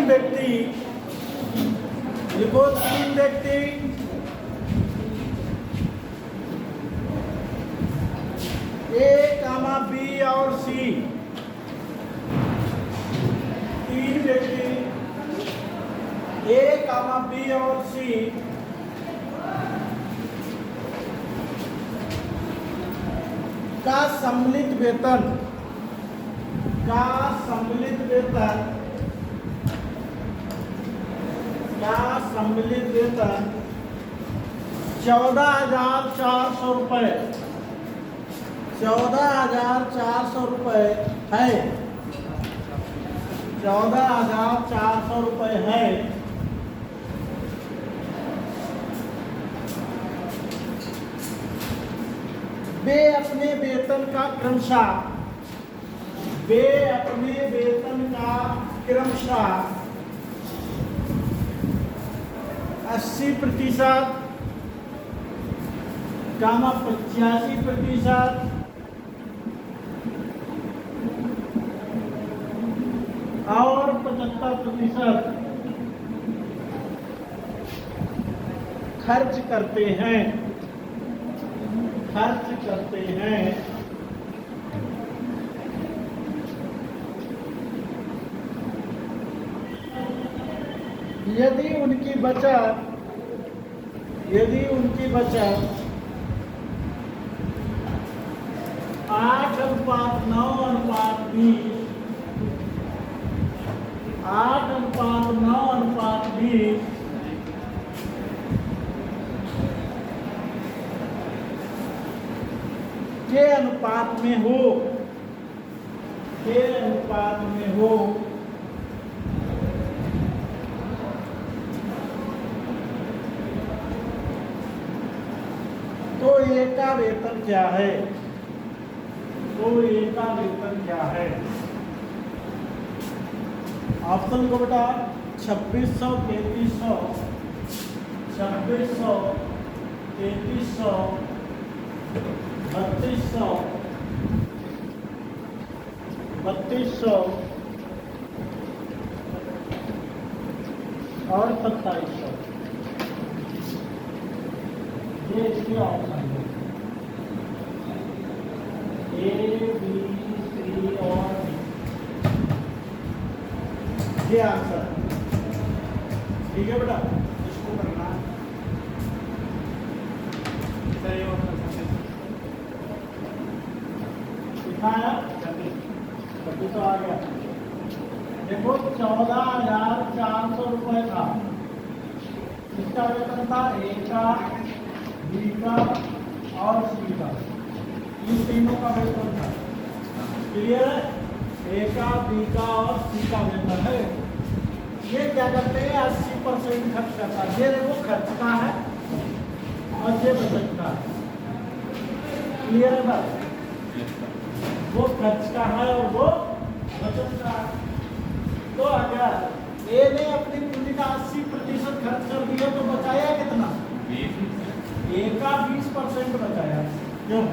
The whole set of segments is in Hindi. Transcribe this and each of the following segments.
व्यक्ति, लिखो 3 व्यक्ति ए, बी और सी, 3 व्यक्ति ए, बी और सी का सम्मिलित वेतन 14,400 रुपये, 14,400 रुपये है, 14,400 रुपये है। वे अपने वेतन का क्रमशः 80%, 85% और 75% खर्च करते हैं। यदि उनकी बचत 8:9:20, 8:9:20 के अनुपात में हो, तो ए का वेतन क्या है? ऑप्शन को बेटा 2600, 3300, 2600, 3300, 3200, 3200 और 2700, ये इसके ऑप्शन है ए, बी, सी और डी। ये आंसर ठीक है बेटा, इसको करना सही होगा। दिखाया तभी तो आ गया। देखो 14,400 रुपये था, इसका वेतन था ए का, बी का और सी का, इन तीनों का वेतन था। क्लियर है? ए का, बी का और सी का वेतन है। ये क्या करते हैं? 80% खर्च करता है। ये देखो खर्च का है और ये बचत का है। क्लियर है बात? वो खर्च का है और वो बचत का है। तो अगर ए ने अपनी पूंजी का 80% खर्च कर दिया तो बचाया कितना? ए का 20% बचाया। क्यों?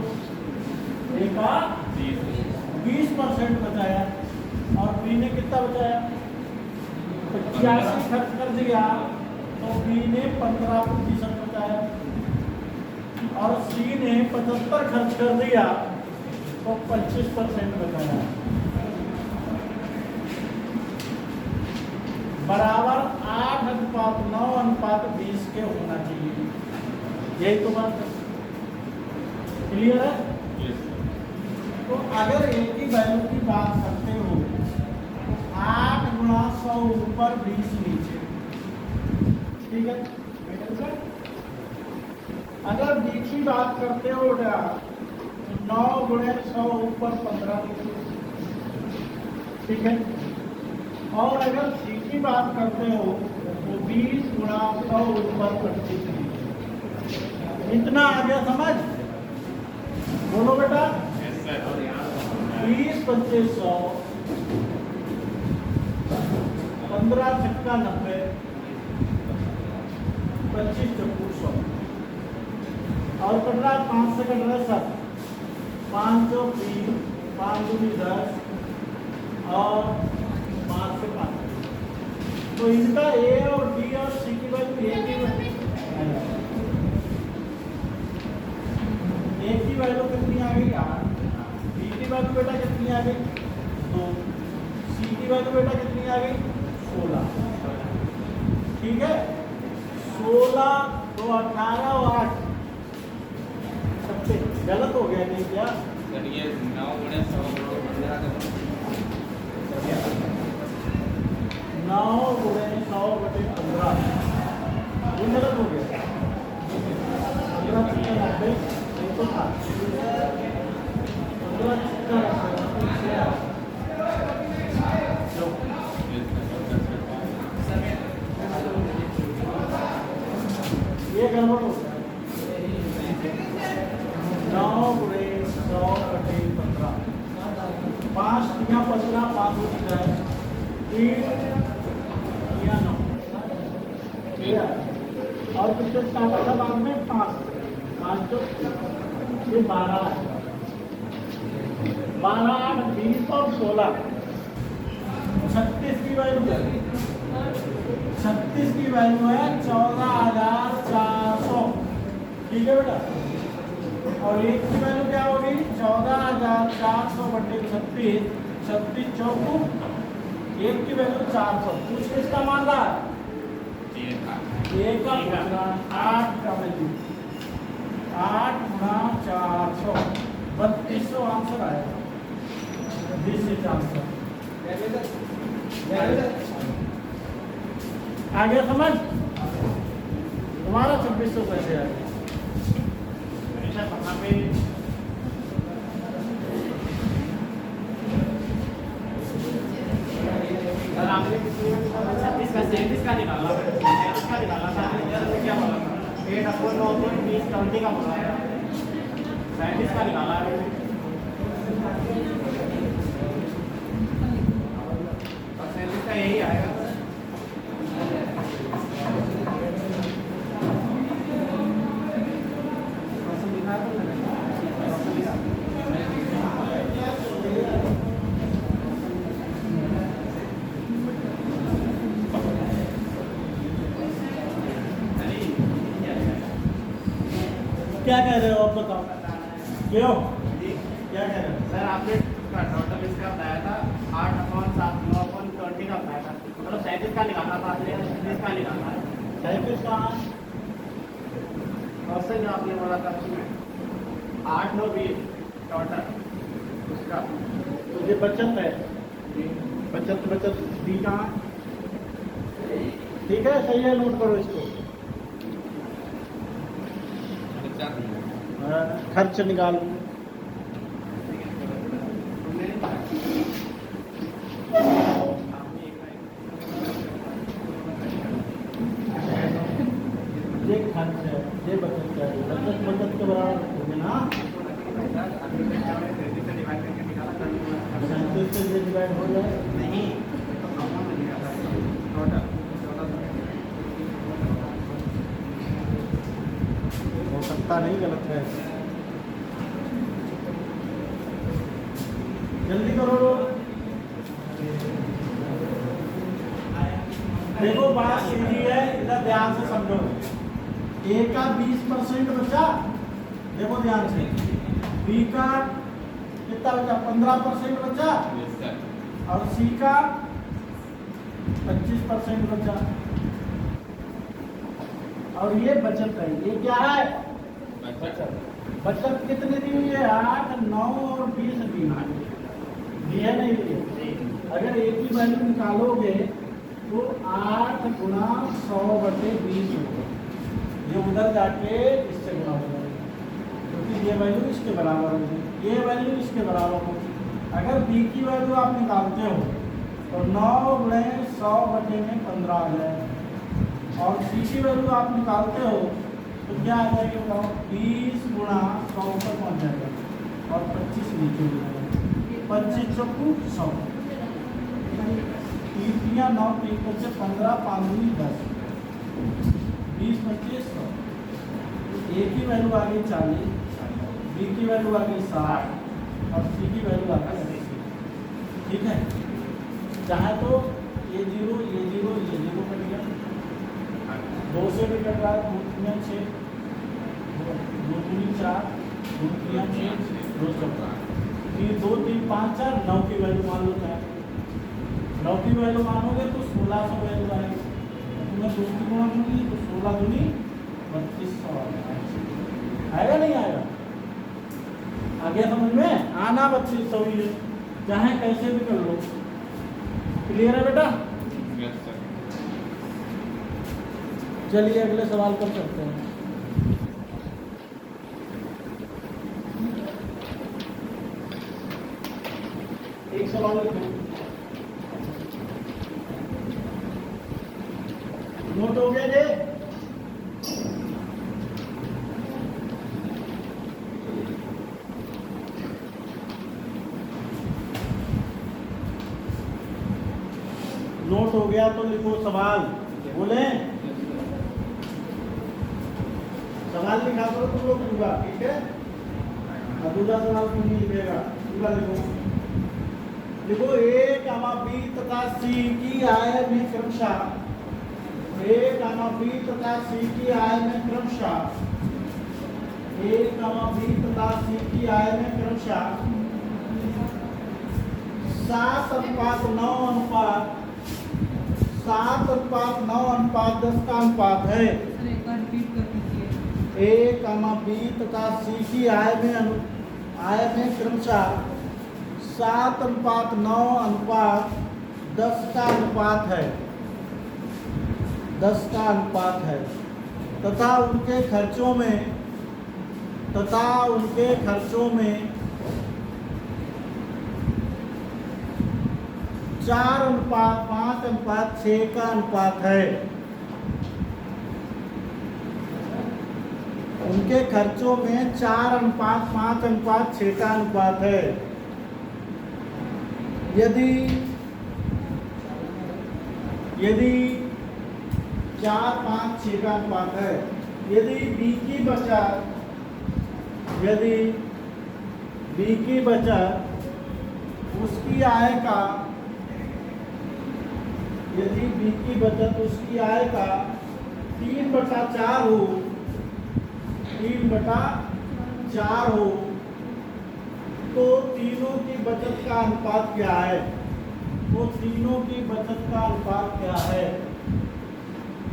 ए का 20% बचाया और बी ने कितना बचाया? 85 खर्च कर दिया तो बी ने 15% बचाया और सी ने 75 खर्च कर दिया तो 25% बचाया। बराबर 8:9:20 के होना चाहिए। यही तो बात है। क्लियर है? तो अगर ए की वैल्यू की बात करते हो 8 × 100 ऊपर 20 नीचे, ठीक है। अगर बी की बात करते हो 9 × 100 ऊपर 15 नीचे, ठीक है। और अगर सी की बात करते हो तो 20 × 100 ऊपर 25 नीचे। इतना आ गया समझ? बोलो बेटा। 20 × 2500, 15 × 90, 25 × 100 और कट रहा 5 से कट रहा 7, 5 × 3, 5 × 10 और 5 से 5। तो इनका ए और बी और सी की वैल्यू ए की वैल्यू कितनी आ गई 8, बी की वैल्यू बेटा कितनी आ गई 2, सी की वैल्यू बेटा कितनी आ गई 16। ठीक है, 16 तो 18 और 8 सबसे गलत हो गया नहीं क्या? सर ये 9 गुणे 100 बटे 15 का 9 गुणे 100 बटे 15 ये गलत हो गया। 15 चिट्ठा 90 एक तो था 15 चिट्ठा ये गड़बड़ हो गया। 9 गुणे 100 बटे 15 5 या 15 5 हो जाए 3 या 9 और कितने स्टार्ट था बाद में 5 तो ये 12 है। 12 8 20 और 16 36 की वैल्यू 36 की वैल्यू है 14,400। ठीक है बेटा, और एक की वैल्यू क्या होगी 14,400 बटे 36, 36 चौकू एक की वैल्यू 400। कुछ किसका मान रहा है? एक का पूछ रहा है। 8 का वैल्यू 8 गुणा 400 3200 आंसर आएगा। This is answer. आ गया समझ? तुम्हारा 2600 कैसे आ गया? का निकाला था क्या बोला था 8 अपॉन 9 अपॉन 20 20 का बोला है 37 का निकाला है। का यही आएगा। क्या कह रहे हो आप बताओ? क्यों क्या कह रहे हो? सर आपने टोटल इसका बताया था 8 अपॉन 7 9 अपॉन 20 का बताया था, मतलब 37 का निकालना था, 37 का निकालना है। 37 कहाँ है? और सर जो आपने बोला था 8 9 20 टोटल उसका तो ये बचत है, बचत डी कहाँ? ठीक है, सही है, नोट करो इसको। खर्च निकालो। ये खर्च है, ये बचत है, बचत के बराबर होंगे ना। 37 से ये डिवाइड हो जाए नहीं टोटल हो सकता नहीं, गलत है। जल्दी करो लोग। देखो बात सीधी है, इधर ध्यान से समझो। ए का 20% बचा, देखो ध्यान से। बी का कितना बचा? 15% बचा, और सी का 25% बचा। और ये बचत है, ये क्या है? बचत कितनी दी हुई है? 8 9 और 20 दी है नहीं दी? अगर एक की वैल्यू निकालोगे तो 8 गुणा 100 बटे 20 होगा। ये उधर जाके इससे गुणा हो जाएगा, क्योंकि ये वैल्यू इसके बराबर होगी, ये वैल्यू इसके बराबर होगी। अगर बी की वैल्यू आप निकालते हो तो 9 गुणे 100 बटे में 15 आ जाएगा, और सी की वैल्यू आप निकालते हो तो क्या आ जाएगा बताओ? 20 गुणा 100 पर पहुँच जाएगा, और 25 नीचे हो जाएगा। 25 चौकू 100, 3 या 9 3 बच्चे 15 5 दूनी 10, 20 25 100। ए की वैल्यू आ गई 40, बी की वैल्यू आ गई 60, और सी की वैल्यू आ गई 80। ठीक है, चाहे तो ये जीरो ये जीरो ये जीरो 2 से भी कट रहा है, 2 3 6, 2 3 4, 2 3 6, 2 14, 3 2 3 5 4, 9 की वैल्यू मान लो क्या है। 9 की वैल्यू मानोगे तो 1600 वैल्यू आएगी। तुम्हें 2 की गुणा होगी तो 16 दूनी 3200 आएगा, नहीं आएगा? आ गया समझ में? आना 3200 ही है, चाहे कैसे भी कर लो। क्लियर है बेटा? Yes sir. चलिए अगले सवाल कर सकते हैं। एक सवाल लिखो, नोट हो गया जी? नोट हो गया तो लिखो सवाल। बोले सवाल लिखा करो तुम लोग पूरा, ठीक है? अब दूसरा सवाल तुम नहीं लिखेगा, पूरा लिखो। लिखो A, B तथा C की आय में क्रमशः A, B तथा C की आय में क्रमशः A, B तथा C की आय में क्रमशः 7:9:10 का अनुपात है। A, B तथा C की आय में क्रमशः 7:9:10 का अनुपात है, 10 का अनुपात है तथा उनके खर्चों में 4:5:6 का अनुपात है। उनके खर्चों में 4:5:6 का अनुपात है। यदि 4:5:6 का अनुपात है, यदि B की बचत उसकी आय का 3/4 हो, 3/4 हो तो तीनों की बचत का अनुपात क्या है? तो तीनों की बचत का अनुपात क्या है?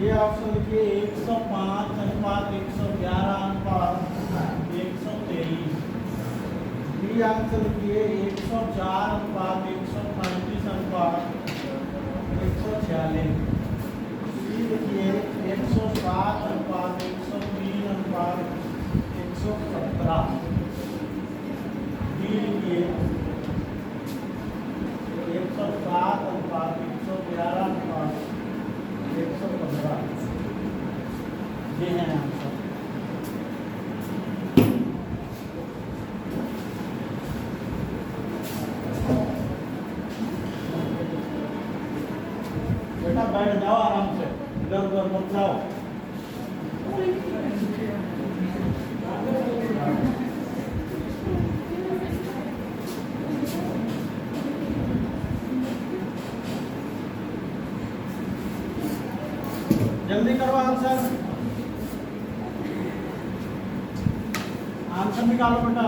ये ऑप्शन लिखिए 105:111:123। बी आंसर लिखिए 104:135:146। सी लिखिए 107:103:117। डी लिखिए 107:111:115। ये है आंसर। बेटा बैठ जाओ आराम से, इधर उधर मत जाओ। जल्दी करो आंसर, आंसर निकालो बेटा।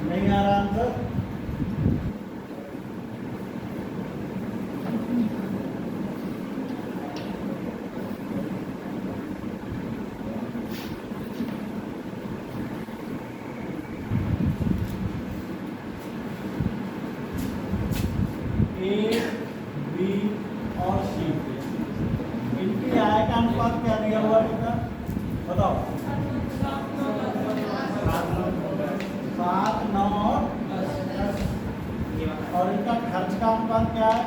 नहीं आ रहा आंसर? ए, बी और सी इनकी आय का अनुपात क्या दिया हुआ बेटा? बताओ। 7, 9 और 10। और इनका खर्च का अनुपात क्या है?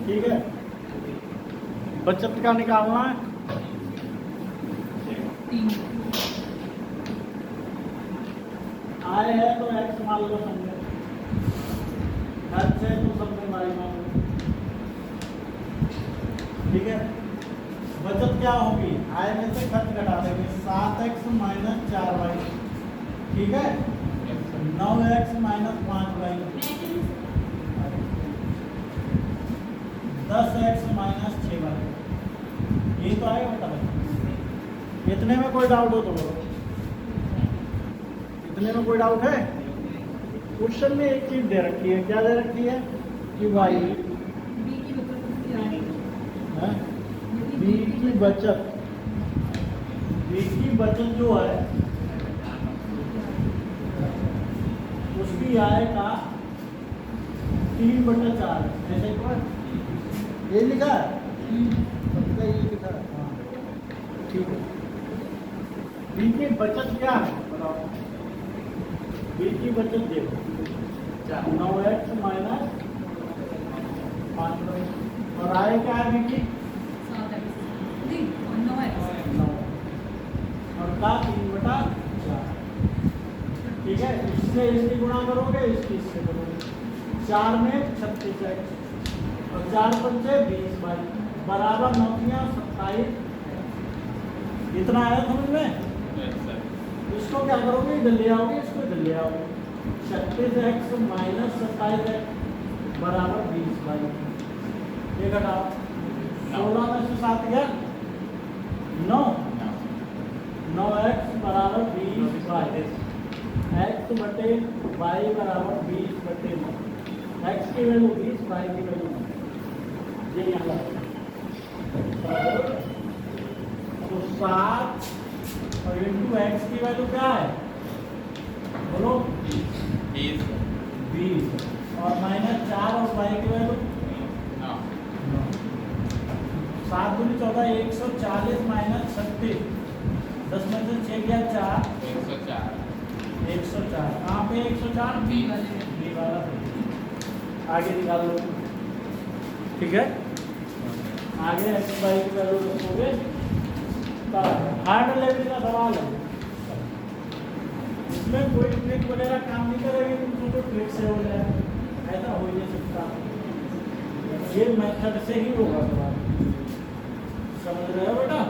ठीक है, बचत का निकालना है। आय है तो एक्स मान लो समझे, खर्च है तो समझे वाई मान लो। ठीक है, बचत क्या होगी, आय में से खर्च घटा देंगे, 7x माइनस 4y। ठीक है, 9x minus 5y, 10x minus 6y। यही तो आएगा बता। इतने में कोई डाउट हो तो बोलो, इतने में कोई डाउट है? क्वेश्चन में एक चीज दे रखी है, क्या दे रखी है कि वाई बी की बचत, बी की बचत जो है उसकी आय का 3/4 ऐसे एक बार ये लिखा है, ये लिखा है। हाँ ठीक है, बी की बचत क्या है बताओ, बी की बचत देखो 9x माइनस 5y, और आय क्या है बी की 9 और का 3/4। ठीक है, इससे इसकी गुणा करोगे, इसकी इससे करोगे, 4 में 36x और 4 पंचे 20y बराबर 9 27। इतना आया समझ में? इसको क्या करोगे, इधर ले आओगे, इसको इधर ले आओगे, 36x माइनस 27x बराबर 20y। ये घटाओ, 16 में से 7 गया 9, 9x बराबर 20y, x बटे y बराबर 20/9। x की वैल्यू 20, y की वैल्यू 9। ये यहाँ लगा तो 7 और इंटू x की वैल्यू क्या है बोलो 20 और माइनस 4 और y की वैल्यू 7 दूनी 14, 140 माइनस 36, 10 में से 6 गया 4, 104। कहाँ पे 104? बी वाला। आगे निकाल लो। ठीक है, आगे x y की वैल्यू रखोगे, हार्ड लेवल का सवाल है, इसमें कोई ट्रिक वगैरह काम नहीं करेगी, तुम सोचो ट्रिक से हो जाए, ऐसा हो नहीं सकता। ये मेथड से ही होगा सवाल, समझ रहे हो बेटा?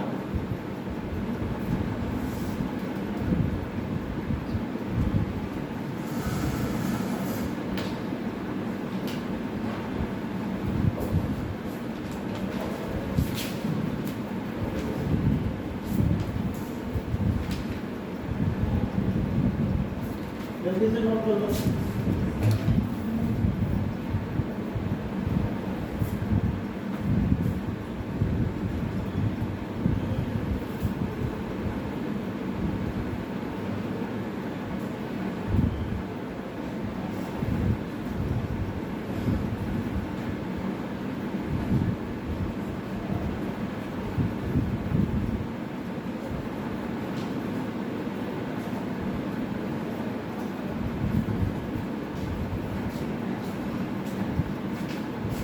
जल्दी से नोट कर लो।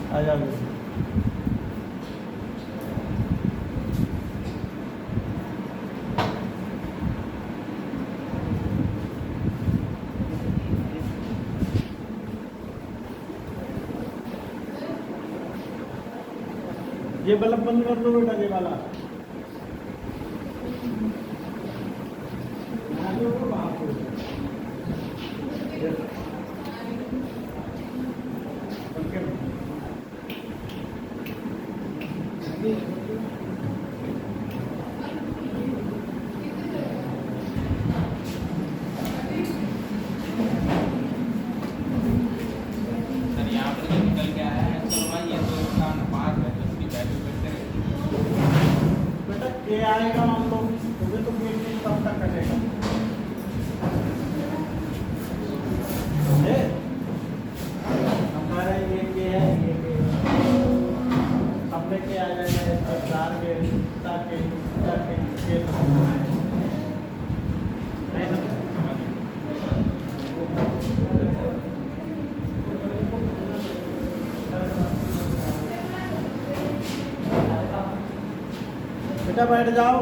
आ जाओ। ये बल्ब बंद कर दो बेटा, ये वाला बेटा बैठ जाओ।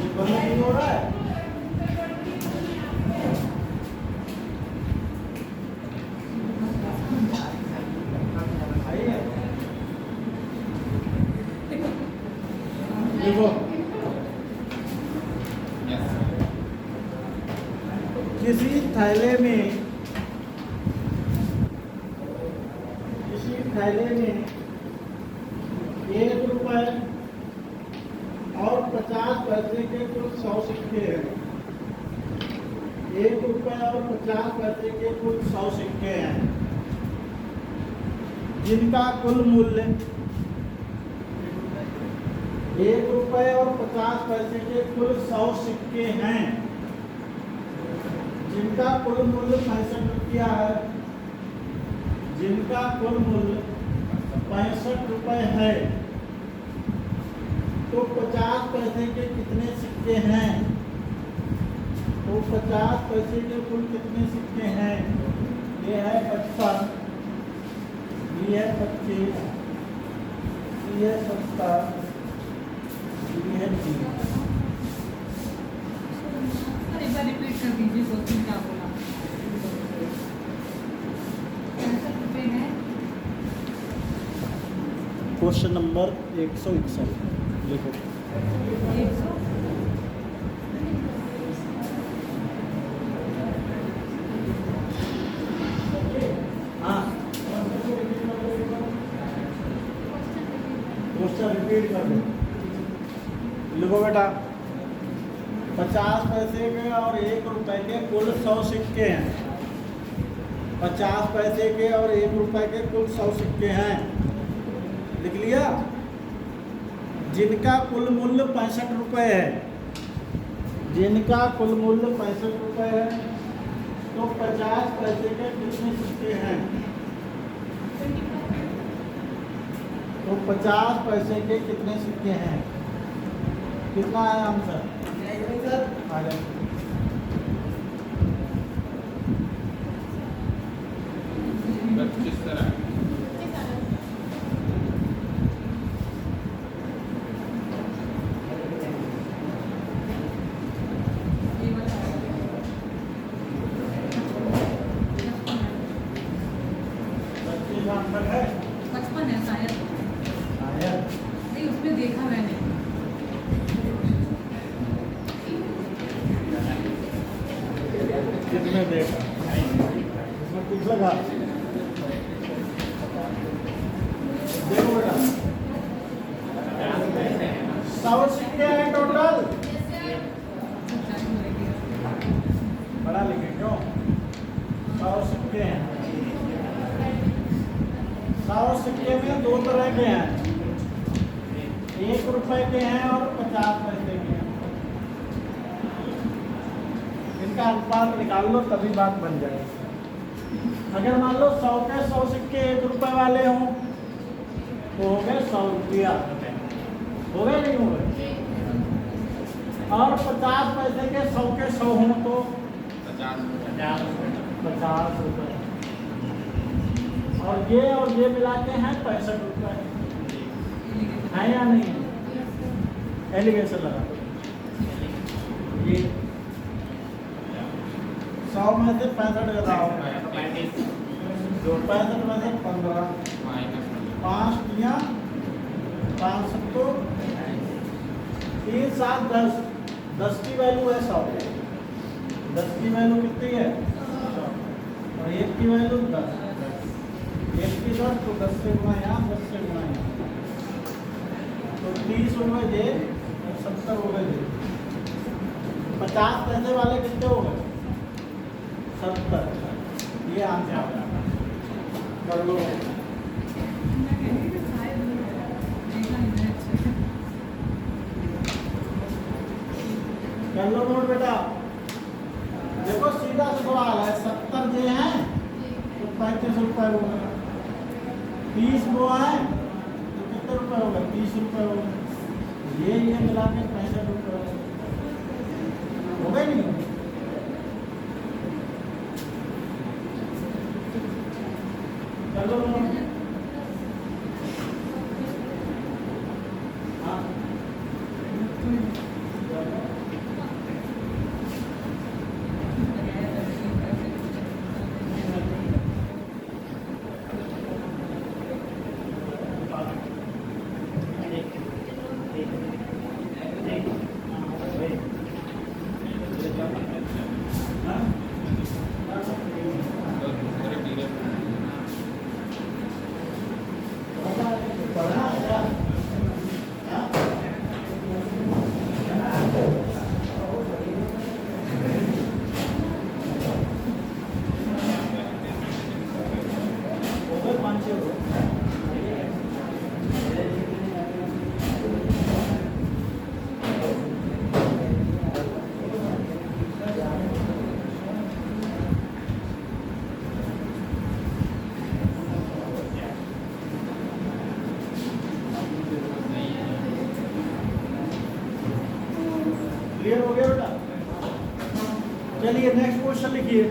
ये बंद नहीं हो रहा है। आइए। देखो यस किसी थैले में 1 रुपए और 50 पैसे के कुल 100 सिक्के हैं। 1 रुपए और 50 पैसे के कुल 100 सिक्के हैं, जिनका कुल मूल्य 1 रुपए और 50 पैसे के कुल 100 सिक्के हैं, जिनका कुल मूल्य 65 रुपया है। जिनका कुल मूल्य 65 रुपए है, तो 50 पैसे के कितने सिक्के हैं? तो 50 पैसे के कुल कितने सिक्के हैं? ये है 55, ये है 25, ये है 70, ये है 30। एक बार रिपीट कर दीजिए, क्वेश्चन क्या बोला? 65 रुपए है। क्वेश्चन नंबर 161 लिखो। 100 हाँ, क्वेश्चन रिपीट कर दो। लिखो बेटा। 50 पैसे के और 1 रुपए के कुल 100 सिक्के हैं। 50 पैसे के और 1 रुपए के कुल 100 सिक्के हैं। लिख लिया? जिनका कुल मूल्य 65 रुपए है। जिनका कुल मूल्य 65 रुपए है, तो 50 पैसे के कितने सिक्के हैं? तो 50 पैसे के कितने सिक्के हैं? कितना है आंसर? आ जाओ। किस तरह ये वाला 25 आंसर है। 55 है शायद, शायद। नहीं उसमें देखा मैंने। कितने देखा? इसमें कुछ लगा? देखो बेटा, 100 सिक्के हैं टोटल। बड़ा लिखे क्यों? 100 सिक्के हैं। 100 सिक्के में 2 तरह के हैं, 1 रुपए के हैं और 50 पैसे के हैं। इनका अनुपात निकाल लो, तभी बात बन जाएगी। अगर मान लो 100 के 100 सिक्के 1 रुपए वाले हों, तो हो गए 100 रुपया। हो गए नहीं हो गए? और 50 पैसे के 100 के 100 हों तो 50 रुपए। और ये मिला के हैं 65 रुपए। है या नहीं है? एलिगेशन लगा ये 100 में से 65 घटाओ, 65 में से 15, 5 दिया 5 तो 3 7 10, 10 की वैल्यू है 100। 10 की वैल्यू कितनी है? 100। और 1 की वैल्यू 10। 1 की 10 तो 10 से गुणा यहाँ, 10 से गुणा यहाँ, तो 30 हो गए जे, 70 हो गए जे। 50 पैसे वाले कितने हो गए? 70। ये आंसर कर लो। कर लो नोट बेटा। देखो सीधा सवाल है। 70 जे हैं तो 35 रुपए हो गए। 30 वो है तो कितने रुपए हो गए? 30 रुपए हो गए। ये मिला के 65 रुपए हो गए। नहीं चलो हाँ पढ़ना है क्या? हो गए 5-6 क्लियर हो गया बेटा? चलिए नेक्स्ट क्वेश्चन लिखिए।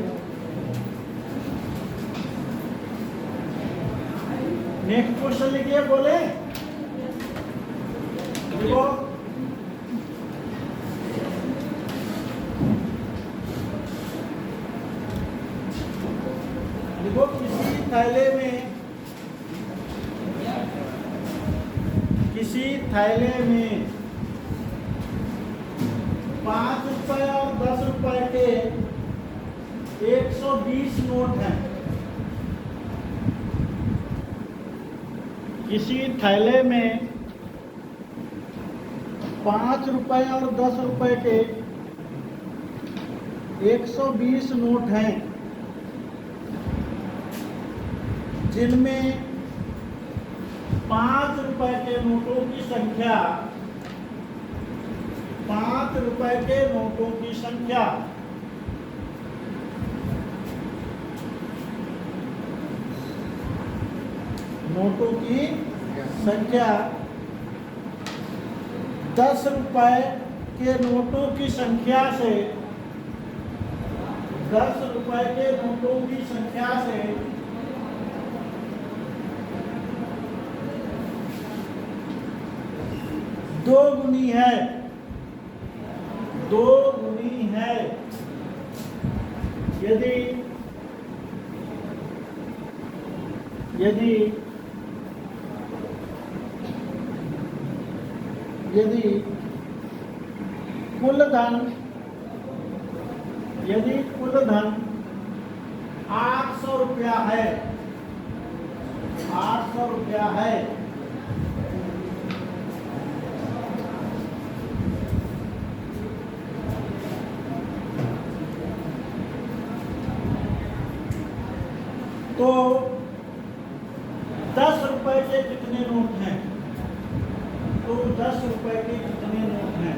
नेक्स्ट क्वेश्चन लिखिए, बोले देखो देखो किसी थैले में 5 रुपए और 10 रुपए के 120 नोट हैं। किसी थैले में 5 रुपए और 10 रुपए के 120 नोट हैं, जिनमें 5 रुपए के नोटों की संख्या 5 रुपए के नोटों की संख्या नोटों की संख्या 10 रुपए के नोटों की संख्या से 10 रुपए के नोटों की संख्या से दो गुनी है, दो गुनी है यदि यदि यदि कुल धन 800 रुपया है, 800 रुपया है, तो 10 रुपए के कितने नोट हैं? तो 10 रुपए के कितने नोट हैं?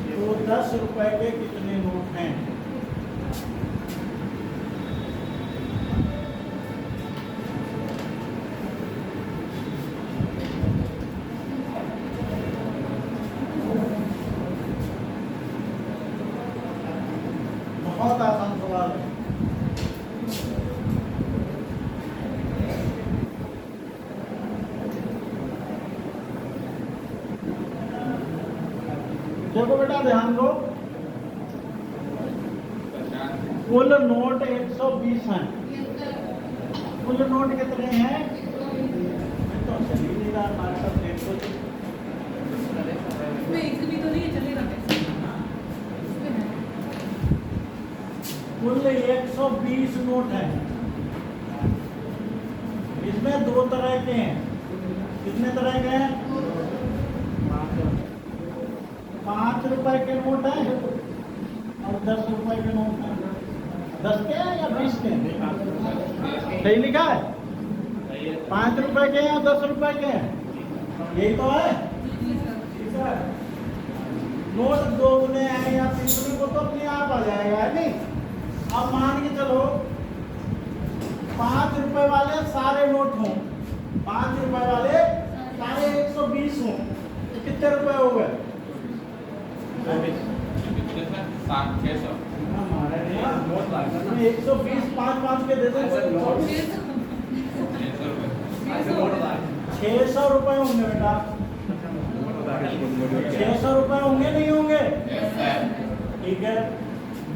तो 10 रुपए के कितने नोट हैं? बहुत आसान सवाल है। देखो बेटा ध्यान दो, कुल नोट 120 हैं। कुल नोट कितने हैं? तो चलिए नहीं रहा हमारे साथ 100। इसमें एक भी तो नहीं चलेगा कैसे? इसमें है। कुल 120 नोट हैं। इसमें दो तरह के हैं। कितने तरह के हैं? 5 रुपए के नोट हैं और 10 रुपए के नोट हैं। 10 के हैं या 20 के हैं? सही लिखा है? 5 रुपए के हैं 10 रुपए के हैं, यही तो है। नोट दो गुने हैं या तीन गुने को तो अपने आप आ जाएगा, है नहीं? अब मान के चलो 5 रुपए वाले सारे नोट हों, 5 रुपए वाले सारे 120 हों, तो कितने रुपए हो गए? 700-600 हमारे 120 5 के दे दें। 600 रुपए होंगे बेटा, 600 रुपए होंगे नहीं होंगे? ठीक है,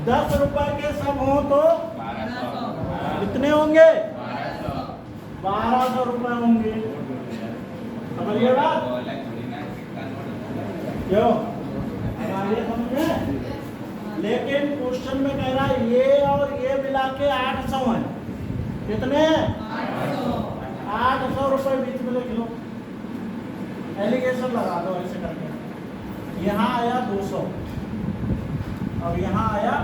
10 रुपए के सब हो तो कितने होंगे? 1200 रुपए होंगे। समझिए बात क्यों? अब आगे समझे? लेकिन क्वेश्चन में कह रहा है ये और ये मिला के 800 है। कितने? 800 रुपए बीच में लिख लो, एलिगेशन लगा दो ऐसे करके। यहाँ आया 200, अब यहाँ आया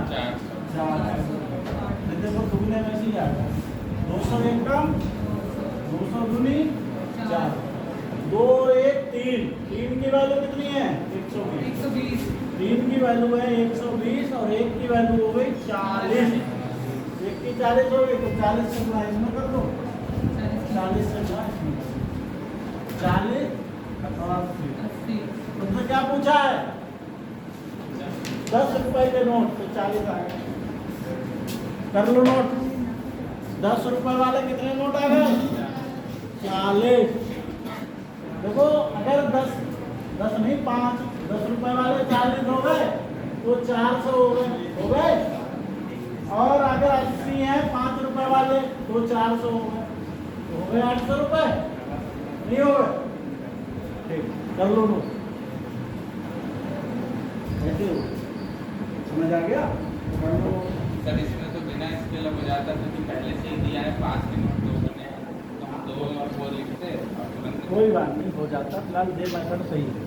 400। देखो दुगने में से आएगा 200 एक कम, 200 दूनी 4, 2 1 3, 3 की वैल्यू कितनी है? 120। 3 की वैल्यू है 120 और 1 की वैल्यू हो गई 40। 1 की 40 हो गई तो 40 से गुणा इसमें कर दो, 40 से गुणा इसमें, 40 और 80। तो क्या पूछा है? 10 रुपए के नोट, तो 40 आ गए। कर लो नोट। 10 रुपए वाले कितने नोट आ गए? 40। देखो अगर 10 नहीं 5, 10 रुपए वाले 40 हो गए तो 400 हो गए। और अगर 80 है 5 रुपए वाले तो 400 हो गए, तो हो गए 800 रुपए। नहीं हो गए? ठीक, कर लो नोट। ऐसे हो, समझ आ गया? कर लो। सर इसमें तो बिना स्केल हो जाता था कि पहले से ही दिया है 5 के नोट 2 बने, तो हम 2 और 4 लिखते और तुरंत कोई बात नहीं, हो जाता। फिलहाल दे मेथड सही है।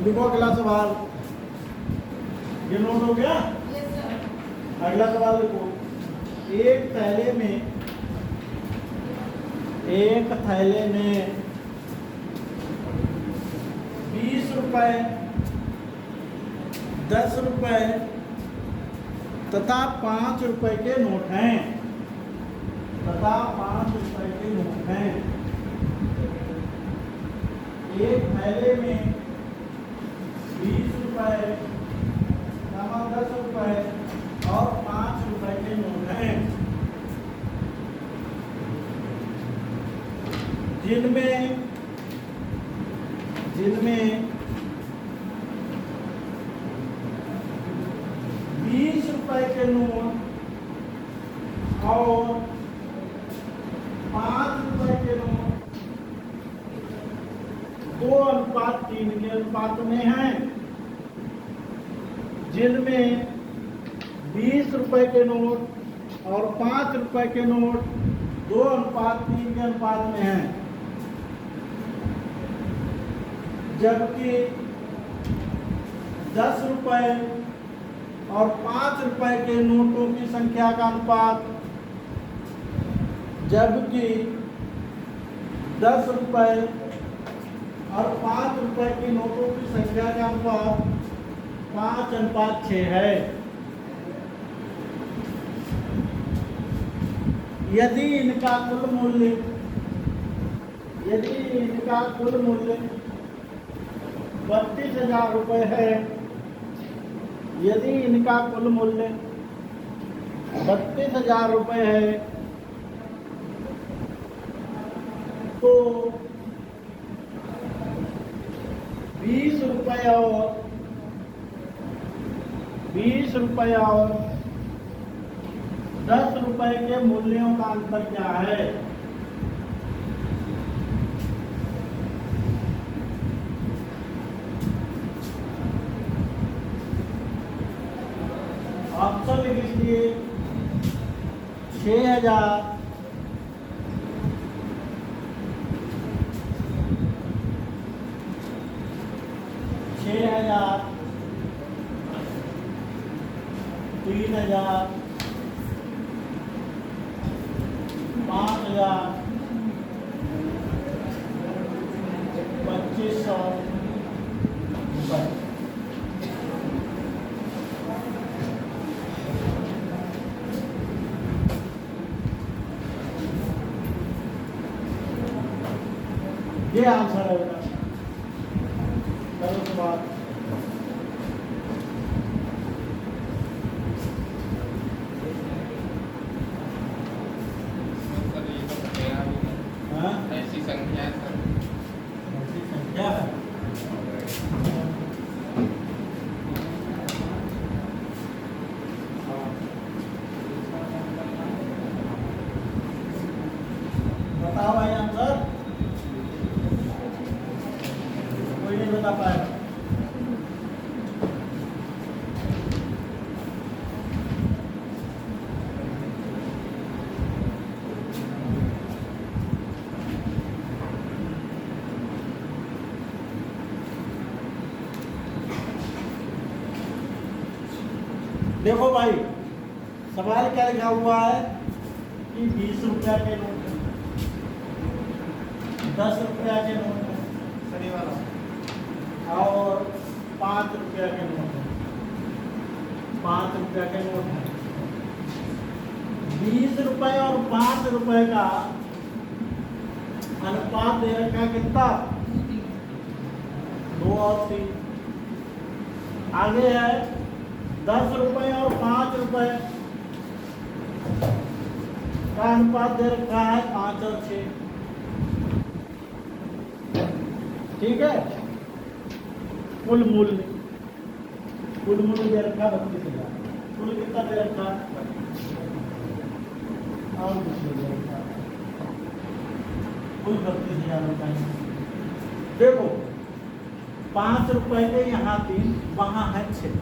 देखो अगला सवाल, ये नोट हो गया। अगला सवाल देखो, एक थैले में 20 रुपए, 10 रुपए तथा 5 रुपए के नोट हैं, एक थैले में 20 रुपए, 10 रुपए और 5 रुपए के नोट हैं, जिनमें 20 रुपए के नोट और 5 रुपए के नोट 2:3 के अनुपात में हैं, जिनमें 20 रुपए के नोट और 5 रुपए के नोट 2:3 के अनुपात में हैं, जबकि 10 रुपए और 5 रुपए के नोटों की संख्या का अनुपात, जबकि 10 रुपए और 5 रुपए की नोटों की संख्या का अनुपात 5:6 है। यदि इनका कुल मूल्य 32,000 रुपए है, यदि इनका कुल मूल्य 32,000 रुपए है, तो 20 रुपए और 10 रुपए के मूल्यों का अंतर क्या है? ऑप्शन लिख लीजिए। 6,000, 10,000 3,000, 5,000, 2,500 रुपये। ये आंसर है बेटा। करो सवाल। सर ये तो मेरा भी नहीं। हाँ? ऐसी संख्या है सर। ऐसी संख्या है। बताओ भाई आंसर। कोई नहीं बता पाएगा। देखो भाई, सवाल क्या लिखा हुआ है कि 20 रुपया के नोट है, 10 रुपया के नोट है सही वाला। और 5 रुपया के नोट है। 5 रुपया के नोट है। 20 रुपए और 5 रुपए का अनुपात दे रखा है कितना? 2 और 3। आगे है 10 रुपए और 5 रुपए का अनुपात दे रखा है 5 और 6। ठीक है। कुल मूल्य दे रखा 32,000। कुल कितना दे रखा है? और कुछ नहीं दे रखा। कुल 32,000 रुपए। देखो 5 रुपए के यहाँ 3, वहाँ है 6,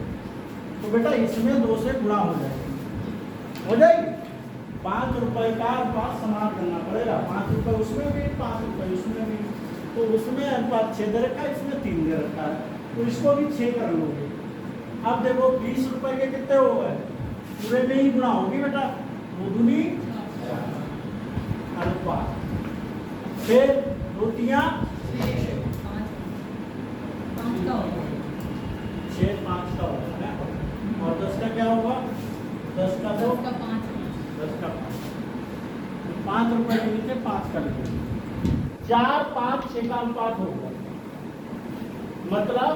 तो बेटा इसमें 2 से गुणा हो जाएगी। 5 रुपए का अनुपात समान करना पड़ेगा। 5 रुपए उसमें भी, 5 रुपए उसमें भी, तो उसमें अनुपात 6 दे रखा है, इसमें 3 दे रखा है, तो इसको भी 6 कर लोगे। अब देखो 20 रुपए के कितने हो गए? पूरे में ही गुणा होगी बेटा, 2 दूनी अनुपात, फिर 2 तिया 6, 5 का होगा है, और 10 का क्या होगा? 10 का 2, 10 का 5। 5 रुपए के नीचे 5 का लिखेंगे। 4, 5, 6 का अनुपात होगा, मतलब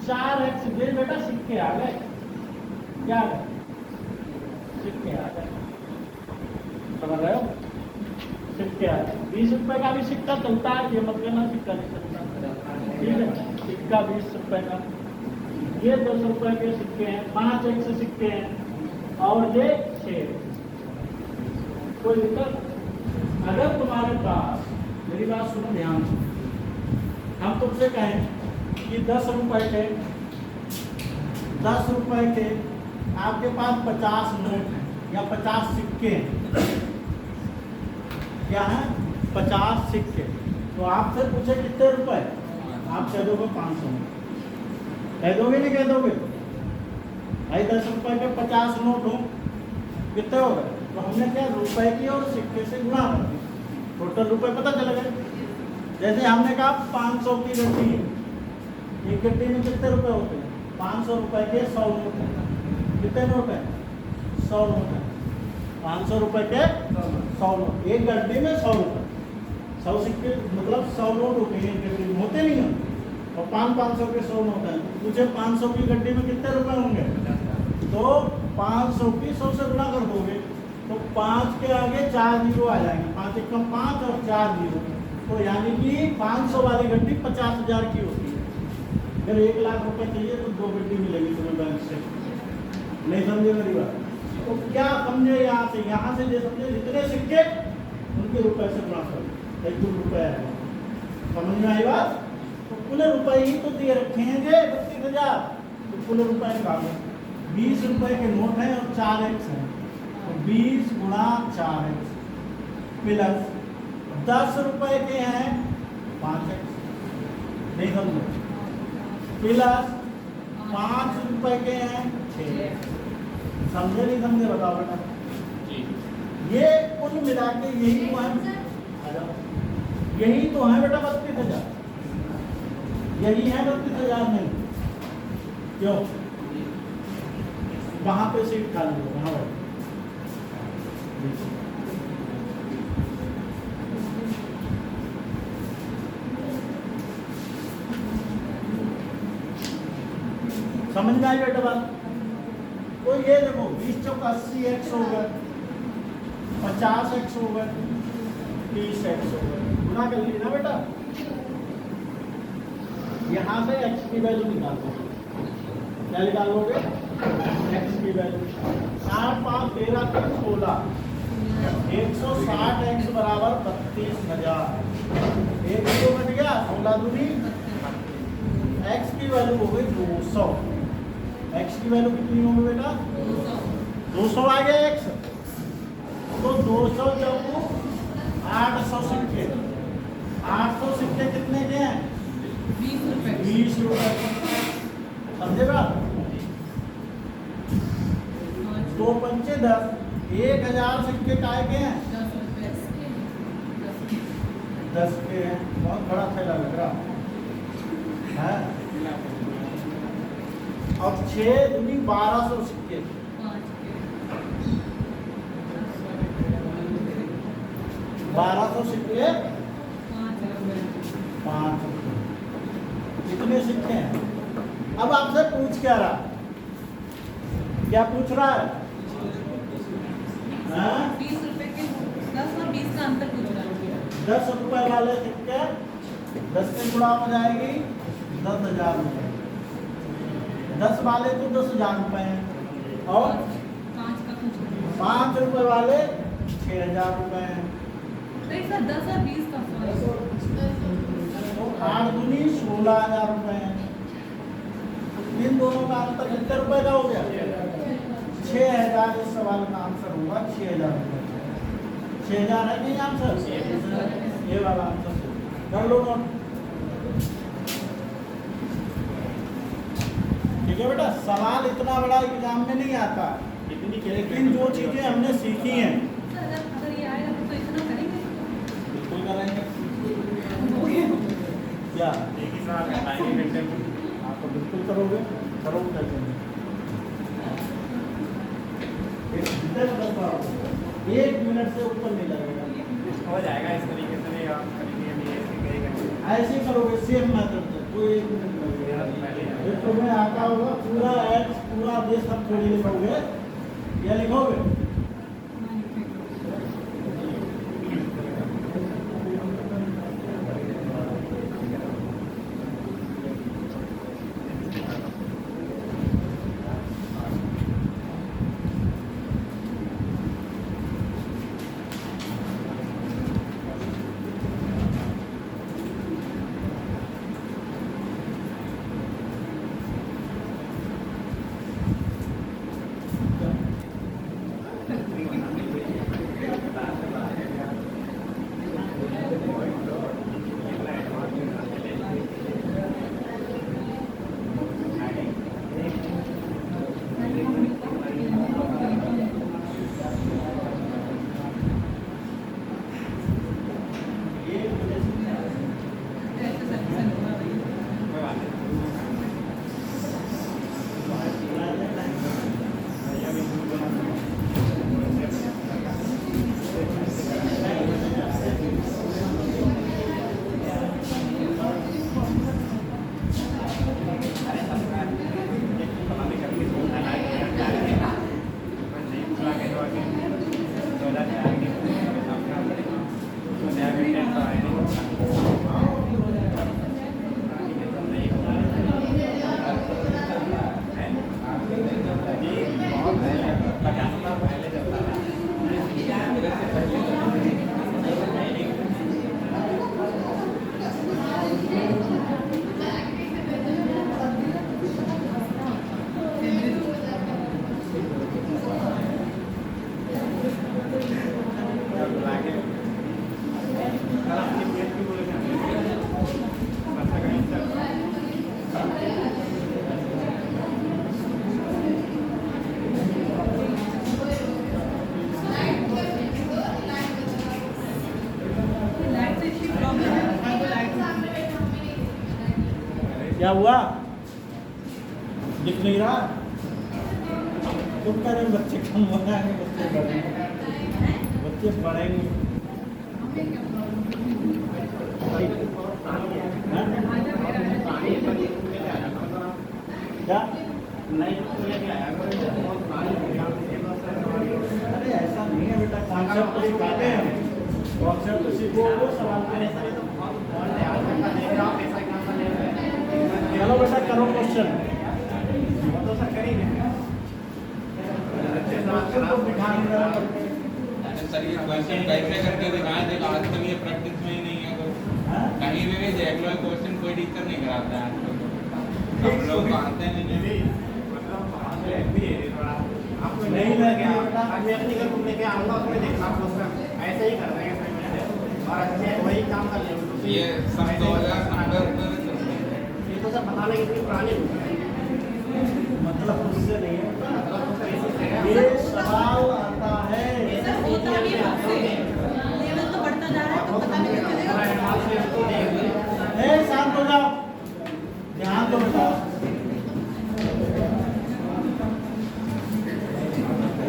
4x। बेटा सिक्के आ गए, क्या है? सिक्के आ गए, समझ रहे हो? सिक्के आ गए। 20 रुपए का भी सिक्का चलता है, ये मत कहना सिक्का नहीं चलता। ठीक है, सिक्का 20 रुपए का। ये 10 रुपए के सिक्के हैं, 5x सिक्के हैं, और ये 6। कोई दिक्कत? अगर तुम्हारे पास, मेरी बात सुनो ध्यान से, हम तुमसे कहें कि 10 रुपए के आपके पास 50 नोट हैं या 50 सिक्के हैं, क्या है? 50 सिक्के। तो आपसे पूछे कितने रुपए, आप कह दोगे 500। कह दोगे नहीं कह दोगे? भाई 10 रुपए के 50 नोट हो, कितने हो गए? तो हमने क्या रुपए की और सिक्के से गुणा कर दिया, टोटल रुपए पता चल गए। जैसे हमने कहा 500 की गड्डी है, एक गड्डी में कितने रुपए होते हैं? 500 रुपए के 100 नोट है। कितने नोट है? 100 नोट है। 500 रुपए के 100 नोट, एक गड्डी में 100 रुपए, 100 सिक्के, मतलब 100 नोट होते हैं एक गड्डी में, होते नहीं हैं। और 500 के 100 नोट है, मुझे 500 की गड्डी में कितने रुपए होंगे? तो 500 की 100 से गुणा कर दोगे, तो 5 के आगे 4 जीरो आ जाएंगे, 5 एकम 5 और 4 जीरो, तो यानी कि 500 वाली गड्डी 50,000 की होती है। अगर 1 लाख रुपए चाहिए तो 2 गड्डी मिलेगी तुम्हें बैंक से। नहीं समझे मेरी बात? तो क्या समझे? यहाँ से जो समझे, जितने सिक्के उनके रुपए से गुणा करो, कुल रुपए है। समझ में आई बात? तो कुल रुपए ही तो दिए रखे हैं 32,000, तो कुल रुपए निकालो। 20 रुपए के नोट है और 4x है, तो 20 गुणा 4x प्लस 10 रुपए के हैं 5x, नहीं समझो, प्लस 5 रुपए के हैं 6x। समझे नहीं समझे बताओ बेटा। जी ये कुल मिला के यही तो है, आ जाओ, यही तो है बेटा 32,000, यही है 32,000 नहीं क्यों? वहां पे सीट खाली हो, वहां बैठो। समझ में आई बेटा बात? तो ये देखो 20 चौक 80 एक्स हो गए, 50 एक्स हो गए, 30 एक्स हो गए, गुना कर लीजिए ना बेटा। यहाँ से एक्स की वैल्यू निकालो, क्या निकालोगे? एक्स की वैल्यू 8 5 13 3 16, 160 एक्स बराबर 32,000। एक तो बन गया 16 दूनी, एक्स की वैल्यू हो गई 200। एक्स की वैल्यू कितनी होगी बेटा? 200 आ गया एक्स। तो 200 चौको 800 सिक्के, 800 सिक्के कितने के हैं? 20 रुपए। 20 रुपए। समझे बात? 2 पंचे 10, 1000 सिक्के काय के हैं? 10 रुपए। 10 के हैं। बहुत बड़ा थैला लग रहा है। और 6 दूनी 1200 सिक्के, 1200 सिक्के 5 रुपए। कितने सिक्के हैं? अब आपसे पूछ क्या रहा? क्या पूछ रहा है? हाँ? 20 रुपए के 10 और 20 का अंतर पूछ रहा है। 10 रुपए वाले सिक्के 10 से गुणा हो जाएगी 10,000 रुपए। 10 वाले तो 10,000 रुपए हैं और 5 का पूछ रहा है। 5 रुपए वाले 6,000 रुपए हैं। तो एक साथ 10 और 20 का तो 8 दूनी 16,000 रुपए हैं। इन दोनों का अंतर कितने रुपए का हो गया? 6,000। इस सवाल का आंसर होगा 6,000 रुपए। 6,000 है नहीं आंसर? ये वाला आंसर कर लो नोट। ठीक है बेटा, सवाल इतना बड़ा एग्जाम में नहीं आता, लेकिन जो चीजें हमने सीखी हैं सर अगर ये आएगा तो इतना करेंगे। बिल्कुल करेंगे। क्या एक ही साथ टाइम घंटे में आप तो बिल्कुल करोगे, करोगे क्या करेंगे? एक मिनट से ऊपर नहीं लगेगा। हो जाएगा इस तरीके से नहीं आप करेंगे भी ऐसे करेंगे। ऐसे ही करोगे सेम मेथड से, कोई 1 मिनट लगेगा। ये तुम्हें आता होगा पूरा एक्स पूरा देश सब थोड़ी लिखोगे, या लिखोगे? हुआ? दिख नहीं रहा? तुम कह रहे हो बच्चे कम हो जाएंगे, बच्चे बढ़ेंगे, बच्चे बढ़ेंगे। क्या? अरे ऐसा नहीं है बेटा, कॉन्सेप्ट सिखाते हैं, कॉन्सेप्ट सीखो वो सवाल करें। चलो बेटा करो क्वेश्चन। सर ये क्वेश्चन कैसे करके दिखाएं? देखो आज तक ये प्रैक्टिस में ही नहीं है, तो कहीं भी देख लो क्वेश्चन कोई टीचर नहीं कराता है आजकल, हम लोग तो आते हैं नहीं। नहीं लगे मैं अपनी घर घूमने के आऊँगा, उसमें देखना ऐसे ही कर रहे हैं और अच्छे वही काम कर लेंगे। ये सब 2090 ये तो सब बताने की पुरानी मतलब उससे नहीं है, ये सवाल आता है। सर होता नहीं मुझसे, लेवल तो बढ़ता जा रहा है तो पता नहीं चलेगा। ए शांत हो जाओ, ध्यान दो बेटा।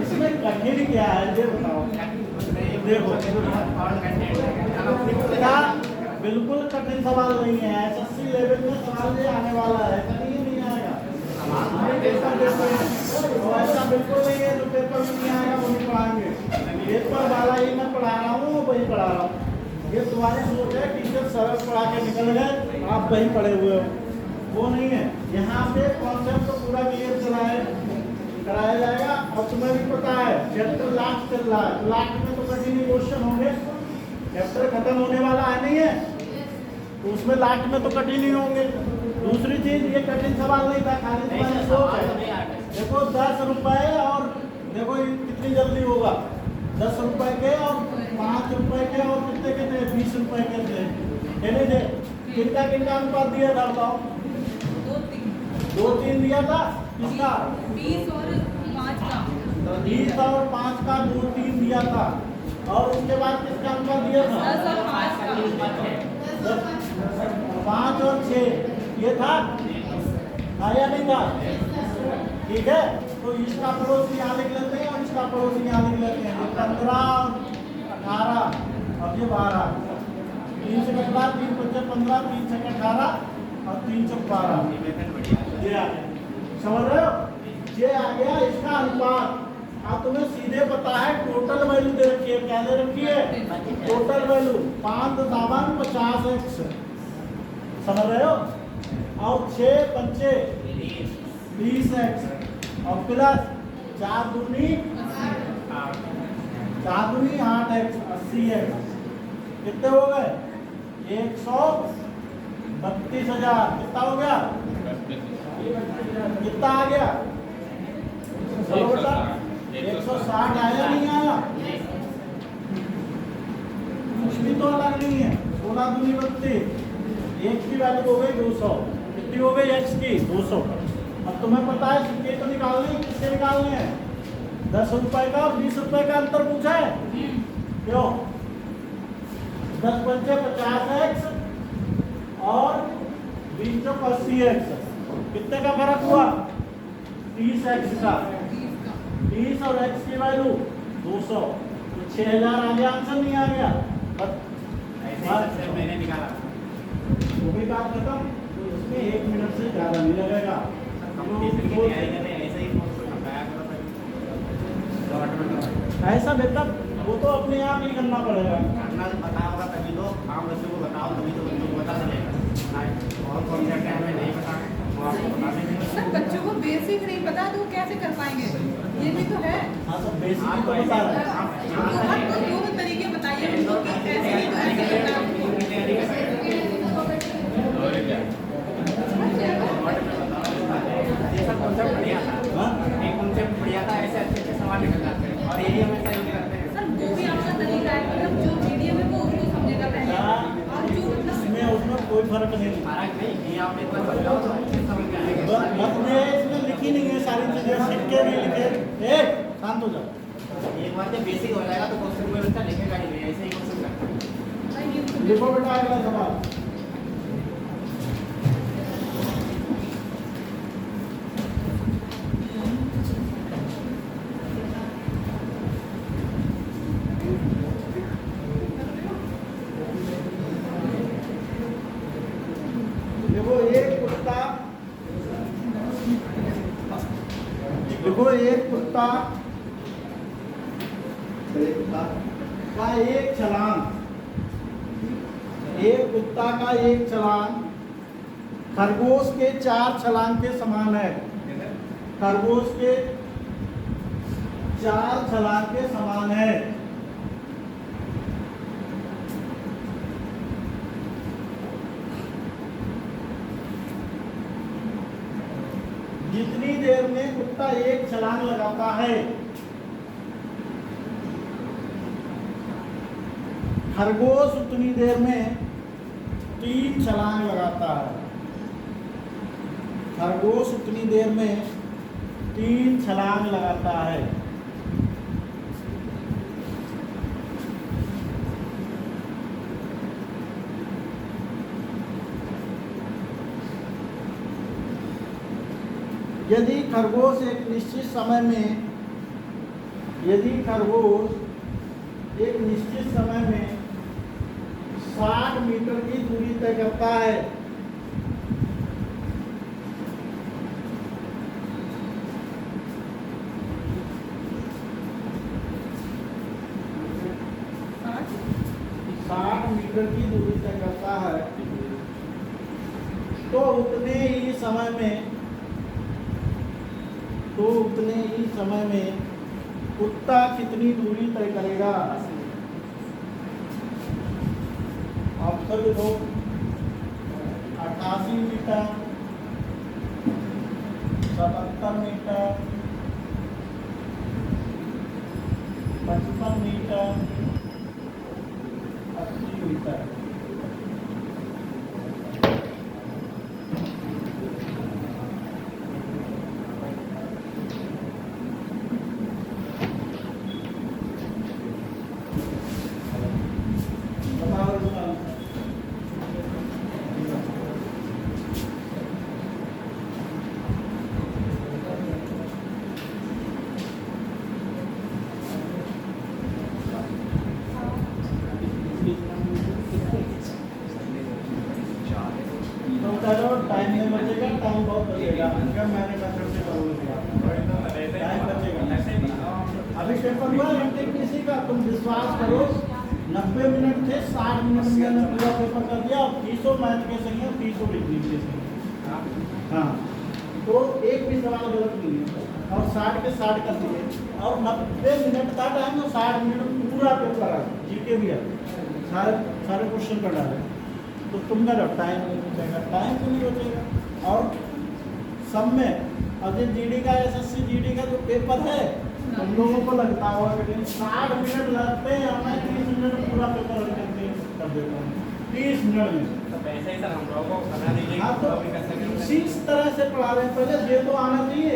इसमें कठिन क्या है ये बताओ? देखो क्या बिल्कुल कठिन सवाल नहीं है, एसएससी लेवल में सवाल ये आने वाला है, कहीं नहीं आएगा। ऐसा बिल्कुल नहीं है, जो पेपर में नहीं आएगा वो नहीं पढ़ाएंगे। पेपर वाला ही मैं पढ़ा रहा हूँ, वही पढ़ा रहा हूँ। ये तुम्हारी सोच है टीचर सरल पढ़ा के निकल गए, आप वही पढ़े हुए हो, वो नहीं है। यहाँ पे कॉन्सेप्ट तो पूरा क्लियर कराया जाएगा। और तुम्हें भी पता है चैप्टर लास्ट चल रहा है, लास्ट में तो कठिन क्वेश्चन होंगे, चैप्टर खत्म होने वाला है नहीं है, तो उसमें लास्ट में तो कठिन ही होंगे। दूसरी चीज ये कठिन सवाल नहीं था, खाली तुम्हारी सोच है। देखो 10 रुपए और देखो ये कितनी जल्दी होगा, 10 रुपए के और 5 रुपए के और कितने के थे, 20 रुपए के थे, नहीं थे? कितना अनुपात दिया था बताओ? 2-3 दिया था। किसका? 20 और 5 का। 20 और 5 का 2-3 दिया था। और उसके बाद किसका अनुपात दिया था? 10 और 5 का। 5 और 6 ये था या नहीं था? ठीक है, तो इसका पड़ोसी यहाँ लिख लेते हैं और इसका पड़ोसी यहाँ लिख लेते हैं। 15 और 18 और ये 12, 3 से कटवा, 3 × 5 = 15, 3 से 18 और 3 से 12, ये आ गया। समझ रहे हो? ये आ गया इसका अनुपात। अब तुम्हें सीधे पता है टोटल वैल्यू दे रखी है, क्या दे रखी है? टोटल वैल्यू 5×50x, समझ रहे हो? और 6×5 = 20x और प्लस 4×2 = 8x 80x। कितने हो गए? 132,000। कितना हो गया? कितना आ गया? 160 आया नहीं आया? कुछ भी तो अलग नहीं है। 16×2 = 32, x की वैल्यू हो गई 200। कितनी हो गई x की? 200। अब तुम्हें पता है सिक्के तो निकालने, किससे निकालने हैं? 10 रुपए का और 20 रुपए का अंतर पूछा है क्यों? 10 × 5 = 50x और 20 × 80x। कितने का फर्क हुआ? 30x का। 30 और x की वैल्यू 200, तो 6000 आ गया। आंसर नहीं आ गया? मैंने निकाला वो भी बात खत्म। तो इसमें 1 मिनट से ज़्यादा नहीं लगेगा। ऐसा बेटा वो तो अपने आप ही करना पड़ेगा। पता होगा तभी तो आम बच्चों को बताओ, तभी तो बच्चों को पता चलेगा। और कॉन्सेप्ट है हमें नहीं पता, वो आपको बता देंगे। सर बच्चों को बेसिक नहीं पता तो कैसे कर पाएंगे? ये भी तो है। हाँ तो बेसिक तो बता रहे हैं। तो आपको दोनों तरीके बताइए उनको कि ऐसे नहीं तो ऐसे करना है। और क्या? जैसा कॉन्सेप्ट बढ़िया था, हाँ? एक कॉन्सेप्ट बढ़िया था, ऐसे अच्छे अच्छे सवाल निकल जाते हैं और यही हमें सही करते हैं। सर वो भी आपका तरीका है, मतलब जो मीडियम है वो उसको समझेगा पहले और जो मतलब इसमें उसमें कोई फर्क नहीं। फर्क नहीं, ये आप एक बार बताओ तो अच्छे समझ में आएगा। मतलब इसमें लिखी नहीं है सारी चीजें, सिक्के नहीं लिखे। शांत हो जाओ। एक बार जब बेसिक हो जाएगा तो क्वेश्चन कोई बच्चा लिखेगा ही नहीं, ऐसे ही क्वेश्चन करता है। लिखो बेटा अगला सवाल। कुत्ता का एक छलांग, एक कुत्ता का एक छलांग खरगोश के 4 छलांग के समान है। खरगोश के 4 छलांग के समान है। जितनी देर में कुत्ता एक छलांग लगाता है, खरगोश उतनी देर में 3 छलांग लगाता है। खरगोश उतनी देर में 3 छलांग लगाता है। यदि खरगोश एक निश्चित समय में 60 मीटर की दूरी तय करता है, तो उतने ही समय में कुत्ता कितनी दूरी तय करेगा? ऑप्शन दो 88 metre, 77 metre, 55 metre, 80 metre. Time नहीं बचेगा, टाइम बहुत बचेगा। अगर मैंने मेथड से करूँगा टाइम बचेगा। अभी पेपर हुआ किसी का, तुम विश्वास करो 90 मिनट थे, 60 मिनट में मैंने पूरा पेपर कर दिया। और 300 मैथ के सही है, 300 लिखने के सही। हाँ, तो एक भी सवाल गलत नहीं है। और 60 के 60 कर दिए, और 90 मिनट का टाइम और 60 मिनट में पूरा पेपर है, जीके भी है, सारे क्वेश्चन कर डाले। तो तुम करो टाइम नहीं बचेगा, टाइम तो नहीं बचेगा। और सब में अभी जीडी का एसएससी जीडी का जो पेपर है, तुम लोगों को लगता होगा कि 60 मिनट लगते हैं, मैं 30 मिनट में पूरा पेपर हल करके कर देता हूँ, 30 मिनट में। ऐसे ही सर हम लोगों को बना दीजिए। हाँ, तो इसी तरह से पढ़ा रहे हैं, पहले ये तो आना चाहिए।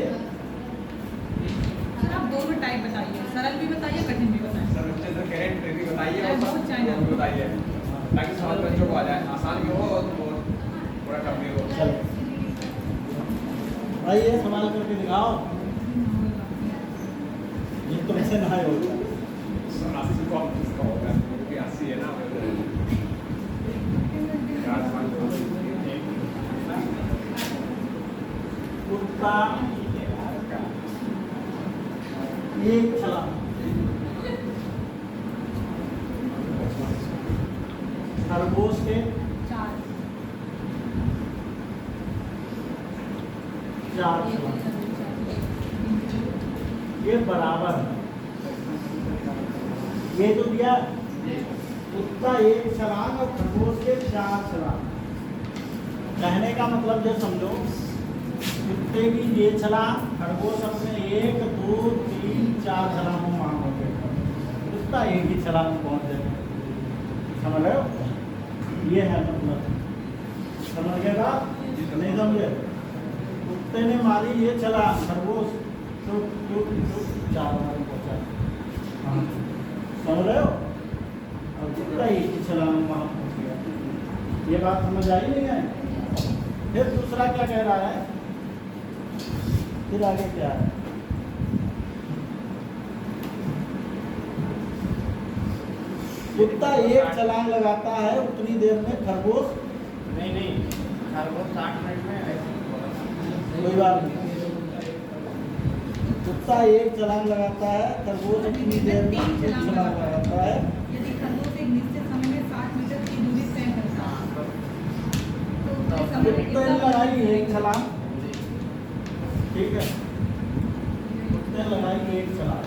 सर आप दोनों टाइप बताइए, सरल भी बताइए, कठिन भी बताइए। सर अच्छे से करेंट भी बताइए मैं बहुत चाहना हूँ। बताइए, ताकि समझ बच्चों को आ जाए, आसान भी हो और थोड़ा टफ भी हो। चलो भाई, ये सवाल करके दिखाओ, ये तुमसे ना होगा। 80 को किसका होगा, क्योंकि 80 है ना। कुत्ता एक छलांग, खरगोश के 4 छलांग, ये बराबर है। ये जो दिया, कुत्ता एक छलांग और खरगोश के 4 छलांग। कहने का मतलब ये समझो, कुत्ते की ये छलांग, खरगोश अपने 1 2 3 4 छलांगों मांगोगे, कुत्ता एक ही छलांग पहुंच जाएगा। समझ रहे हो? ये है मतलब, समझ गए बात? नहीं समझे? कुत्ते ने मारी ये छलांग, खरगोश तो 4 बार पहुंचा। समझ रहे हो? और कुत्ता एक ही छलांग वहां पहुंच गया। ये बात समझ आई नहीं है? फिर दूसरा क्या कह रहा है, फिर आगे क्या है? कुत्ता एक छलांग लगाता है, उतनी देर में खरगोश नहीं, खरगोश 60 मिनट में ऐसे कोई बात नहीं, कुत्ता एक छलांग लगाता है, खरगोश कितनी देर में 3 छलांग लगाता है? यदि खरगोश एक निश्चित समय में 60 मीटर की दूरी तय करता है तो उतने समय में कुत्ते ने कितना लगाई एक छलांग, ठीक है, कुत्ते ने लगाई एक छलांग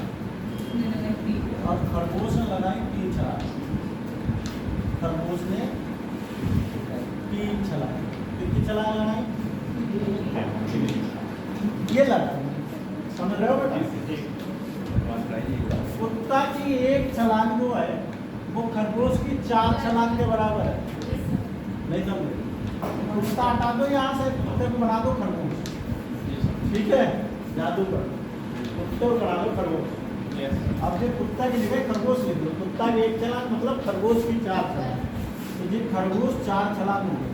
और खरगोश ने लगाई 3 छलांग। खरगोश ने 3 छलांग, कितनी छलांग लगाई? ये लगा, समझ रहे हो बेटा? कुत्ता की एक छलांग जो है वो खरगोश की 4 छलांग के बराबर है। नहीं समझे? कुत्ता हटा दो यहाँ से, कुत्ते को बना दो खरगोश, ठीक है, जादू कर कुत्ते को बना दो खरगोश। अब जो कुत्ता की जगह खरगोश लिख लो, कुत्ता की एक छलांग मतलब खरगोश की 4 छलांग, तो जी खरगोश 4 छलांग हो गई।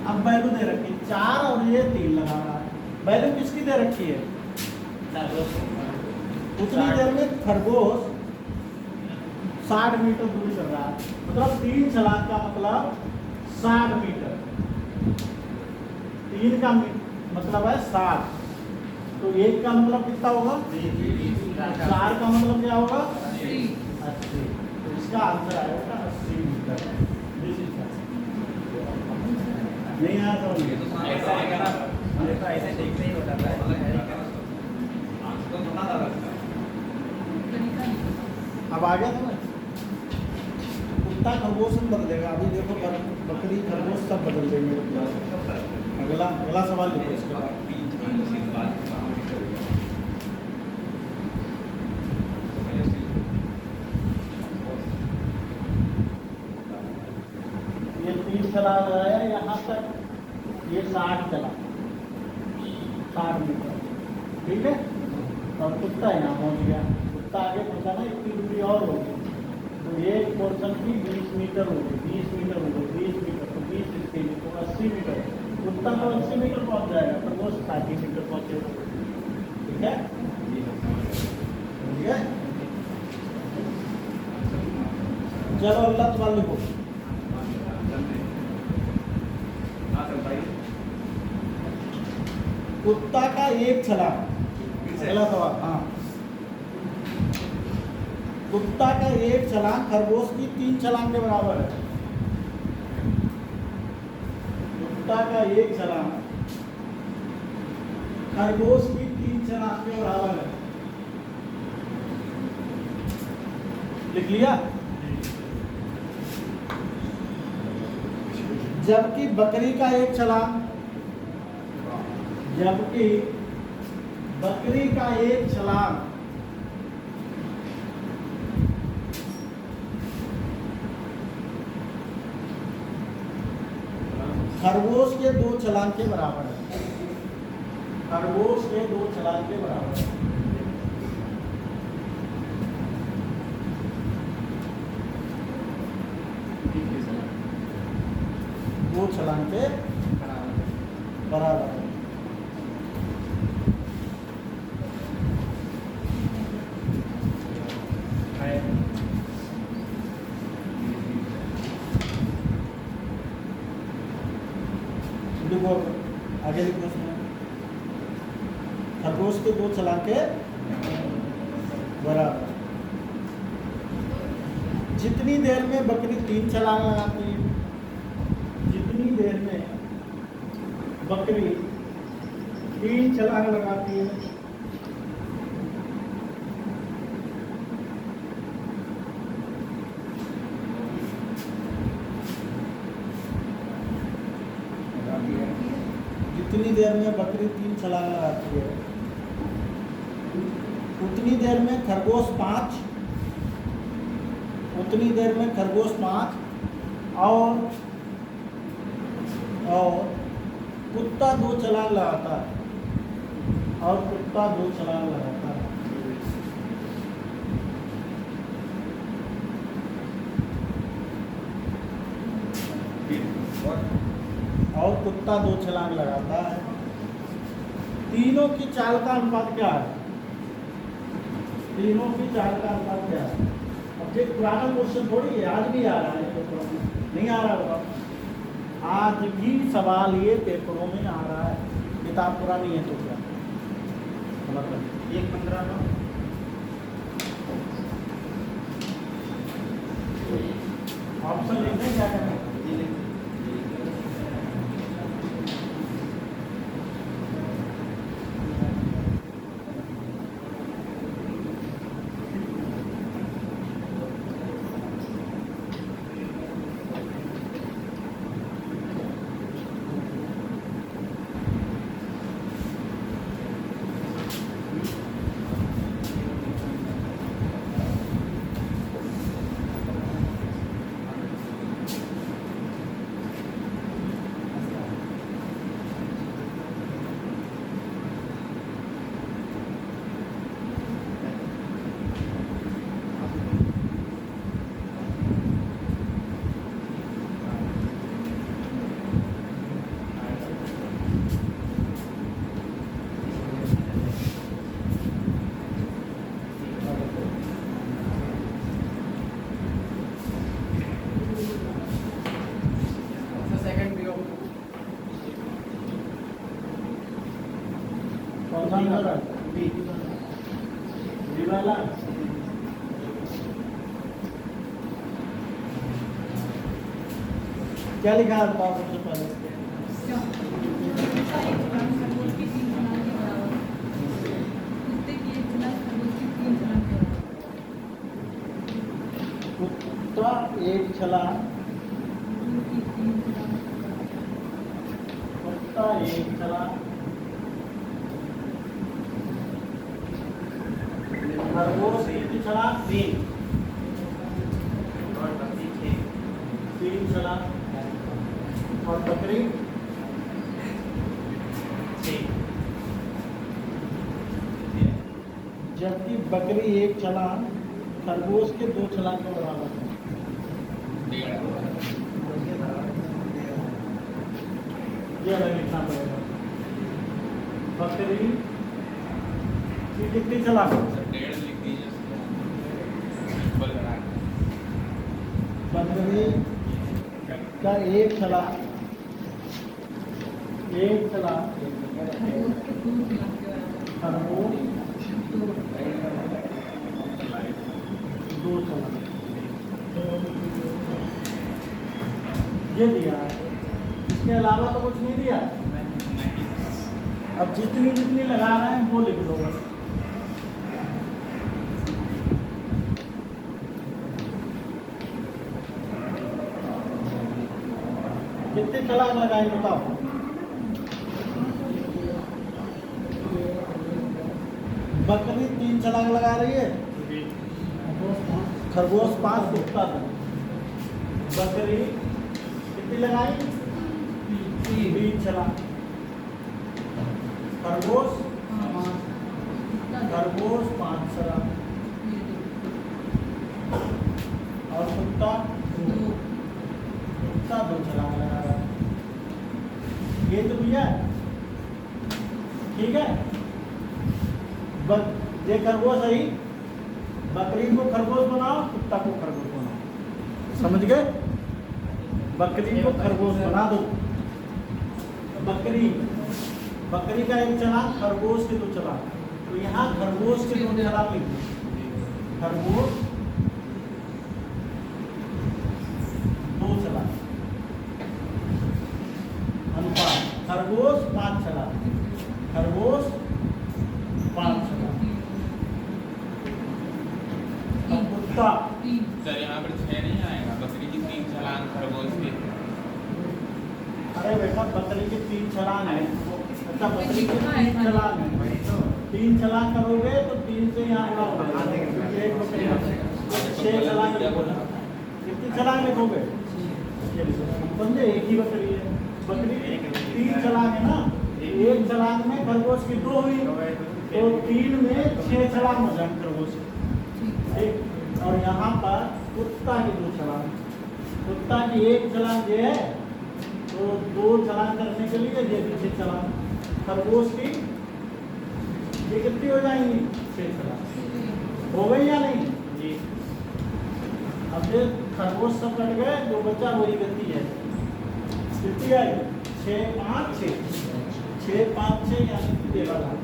अब वैल्यू दे रखी 4 और ये 3 लगा रहा है, वैल्यू किसकी दे रखी है? उतनी देर में खरगोश 60 मीटर दूरी चल रहा है, मतलब 3 छलांग का मतलब 60 मीटर, 3 का मतलब है 60, तो 1 का मतलब कितना होगा? 4 का मतलब क्या होगा? 80। तो इसका आंसर आएगा 80 मीटर। नहीं आया समझ में? ऐसा है क्या? मुझे तो ऐसे देखते ही होता है। तो थोड़ा सा लगता है। अब आ गया समझ? कुत्ता खरगोश में बदलेगा, अभी देखो बकरी खरगोश सब बदल देंगे। अगला सवाल लिखो इसके बाद। ये 30 चला रहा है यहाँ तक, ये 60 चला, 60 मीटर, ठीक है, और कुत्ता यहाँ पहुँच गया, कुत्ता आगे पहुँचा ना, इतनी दूरी और होगी, तो एक पोर्शन की 20 मीटर हो गई, 20 मीटर हो गई, 20 मीटर, तो 20 इसके लिए तो 80 मीटर, कुत्ता तो 80 मीटर पहुँच जाएगा, पर वो 60 मीटर पहुँचेगा, ठीक है, ठीक है। चलो अगला सवाल लिखो। कुत्ता का एक छलांग, अगला सवाल, हाँ, कुत्ता का एक छलांग खरगोश की 3 छलांग के बराबर है। कुत्ता का एक छलांग खरगोश की 3 छलांग के बराबर है, लिख लिया? जबकि बकरी का एक छलांग, जबकि बकरी का एक छलांग खरगोश के 2 छलांग के बराबर है, खरगोश के 2 छलांग के बराबर है। दो छलांग के बराबर है। लिखो आगे, लिखो उसमें खरगोश के 2 छलांग के बराबर। जितनी देर में बकरी 3 छलांग लगाती है, जितनी देर में बकरी 3 छलांग लगाती है, जितनी देर में बकरी 3 छलांग लगाती है, उतनी देर में खरगोश 5, उतनी देर में खरगोश 5 और कुत्ता 2 छलांग लगाता है, और कुत्ता 2 छलांग लगाता है। और कुत्ता 2 छलांग लगाता है। तीनों की चाल का अनुपात क्या है? तीनों की चाल का अनुपात क्या है? अब ये पुराना क्वेश्चन थोड़ी है, आज भी आ रहा है, तो नहीं आ रहा होगा, आज भी सवाल ये पेपरों में आ रहा है, किताब पुरानी है तो क्या मतलब 1:15 का ऑप्शन लिखते हैं क्या करना है? सेकंड पीओ कौन सा नंबर है? बी वाला। क्या लिखा है बताओ सबसे पहले? क्या? कुत्ता एक छलांग खरगोश की 3 छलांग के बराबर। कुत्ते की एक छलांग खरगोश की 3 छलांग के बराबर। कुत्ता एक छलांग, खरगोश की 3 छलांग के बराबर। कुत्ता एक छलांग, खरगोश की छलांग 3 और बकरी 3 छलांग, और बकरी 6 जबकि बकरी एक छलांग खरगोश के 2 छलांग के बराबर है। ये अलग लिखना पड़ेगा। बकरी की कितनी छलांग? 1.5 लिख दीजिए सिंपल बना के। बकरी का एक छलांग, एक छलांग, खरगोश के 2 छलांग के बराबर। खरगोश 2 2 छलांग। ये दिया है, इसके अलावा तो कुछ नहीं दिया। अब जितनी जितनी लगा रहे हैं वो लिख दो बस। कितने छलांग लगाए बताओ? बकरी 3 छलांग लगा रही है, खरगोश 5, कुत्ता 2। बकरी कितनी लगाई? 3 छलांग। खरगोश 5 छलांग, और कुत्ता 2 छलांग लगा रहा है। ये तो भैया ठीक है। ये खरगोश है, बकरी को खरगोश बनाओ, कुत्ता को खरगोश बनाओ, समझ गए? बकरी को खरगोश बना दो। बकरी का एक छलांग, खरगोश के 2 छलांग। तो यहाँ खरगोश के 2 छलांग लिख दो। खरगोश 2 छलांग, अनुपात खरगोश 5 छलांग, खरगोश 5 छलांग, और कुत्ता सर यहाँ पर 6 नहीं आएगा, बकरी की 3 छलांग, खरगोश की। अरे बेटा बकरी की 3 छलांग है। अच्छा बकरी की 3 छलांग है, 3 छलांग करोगे तो 3 से यहाँ गुणा हो जाएगा। एक बकरी 6 छलांग लिखोगे। कितनी छलांग लिखोगे? समझे? एक ही बकरी है। बकरी की 3 छलांग है ना, एक छलांग में खरगोश की 2 हुई, तो 3 में 6 छलांग हो जाएंगे खरगोश की। ठीक। और यहाँ पर कुत्ता की 2 छलांग, कुत्ता की एक छलांग ये है, तो 2 छलांग करने के लिए ये भी 6 छलांग। खरगोश की ये कितनी हो जाएंगी? 6 छलांग। हो गई या नहीं? जी अब ये खरगोश सब कट गए, जो बच्चा वही गति है। कितनी आई 6 5 6 यानी कि 13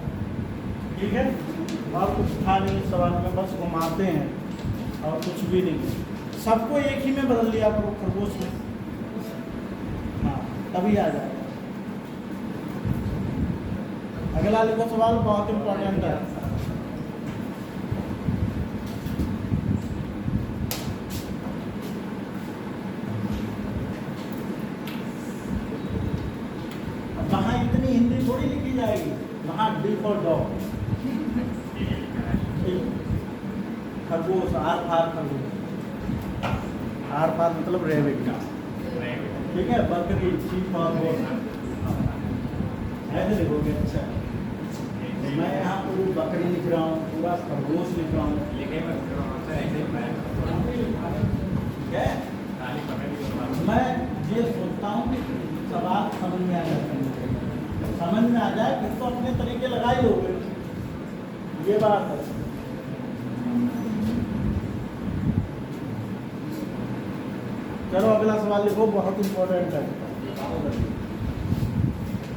ठीक है। और कुछ था नहीं सवाल में, बस घुमाते हैं और कुछ भी नहीं। सबको एक ही में बदल लिया करो खरगोश में, हाँ तभी आ जाएगा। अगला लिखो सवाल, बहुत इंपॉर्टेंट है। वहाँ इतनी हिंदी थोड़ी लिखी जाएगी, वहाँ डी फॉर डॉग, खरगोश, आर फार खरगोश, आर फार मतलब रेबिट, ठीक है। बकरी, सी फॉर गोट, ऐसे लिखोगे। अच्छा मैं यहाँ पूरी बकरी लिख रहा हूँ, पूरा खरगोश लिख रहा हूँ, ठीक है। मैं ये सोचता हूँ कि सवाल समझ में आ जाए, समझ में आ जाए फिर तो अपने तरीके लगा ही लोगे, ये बात है। चलो अगला सवाल लिखो, बहुत इंपॉर्टेंट है।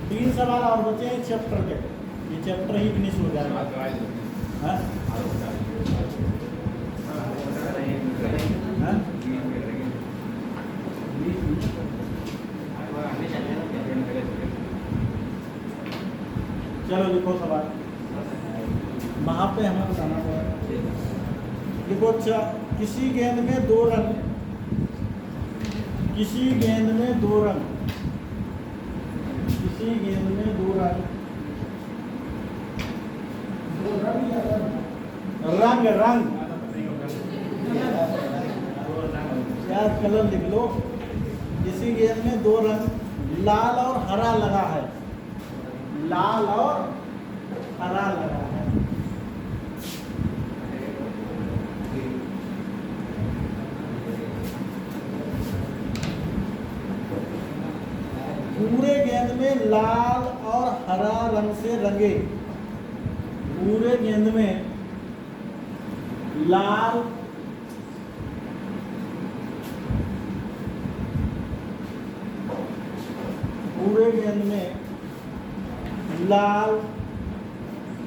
3 सवाल और बचे हैं चैप्टर के, ये चैप्टर ही फिनिश हो जाएगा। हाँ? हाँ? चलो लिखो सवाल, वहाँ पे हमें बताना पड़ेगा। लिखो किसी गेंद में 2 रंग, किसी गेंद में 2 रंग, किसी गेंद में 2 रंग, रंग रंग यार कलर लिख लो। किसी गेंद में 2 रंग लाल और हरा लगा है, लाल और हरा लगा है। पूरे गेंद में लाल और हरा रंग से रंगे, पूरे गेंद में लाल पूरे गेंद में लाल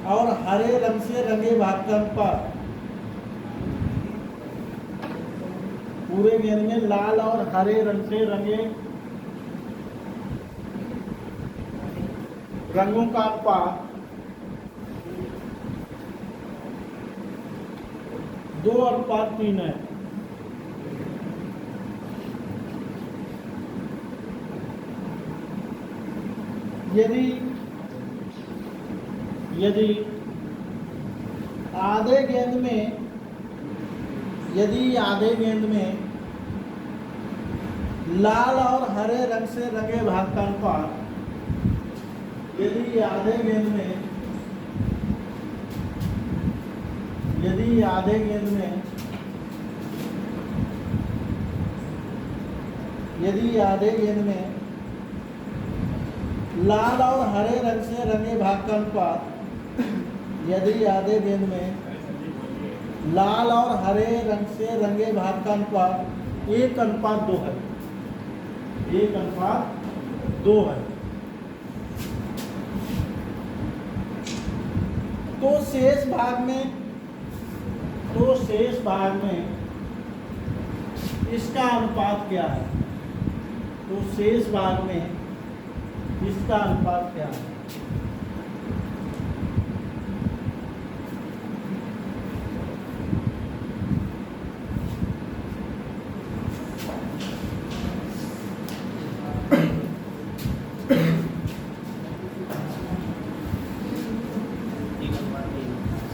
और हरे रंग से रंगे भाग का अनुपात, पूरे गेंद में लाल और हरे रंग से रंगे रंगों का अनुपात 2:3 है। यदि आधे गेंद में लाल और हरे रंग से रंगे भाग का अनुपात, यदि आधे गेंद में लाल और हरे रंग से रंगे भाग का अनुपात, यदि आधे गेंद में लाल और हरे रंग से रंगे भाग का अनुपात 1:2 है, 1:2 है, तो शेष भाग में इसका अनुपात क्या है? तो शेष भाग में इसका अनुपात क्या है?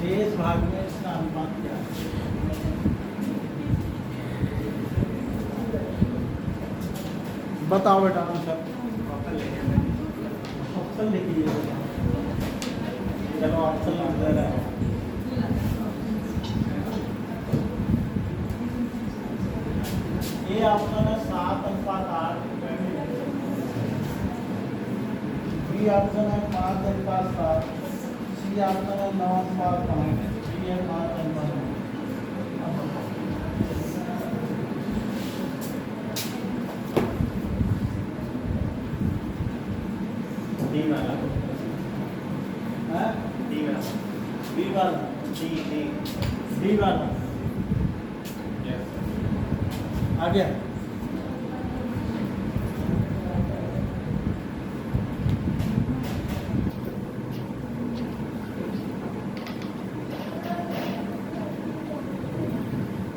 शेष भाग में इसका अनुपात क्या है? बताओ बेटा आंसर। ऑप्शन लिखिए, चलो ऑप्शन लिख दे रहे हैं। ये ऑप्शन है 7:8, बी ऑप्शन है 5:7, सी ऑप्शन है 9:5, डी है 5:9। डी वाला बी वाला डी डी डी वाला आ गया।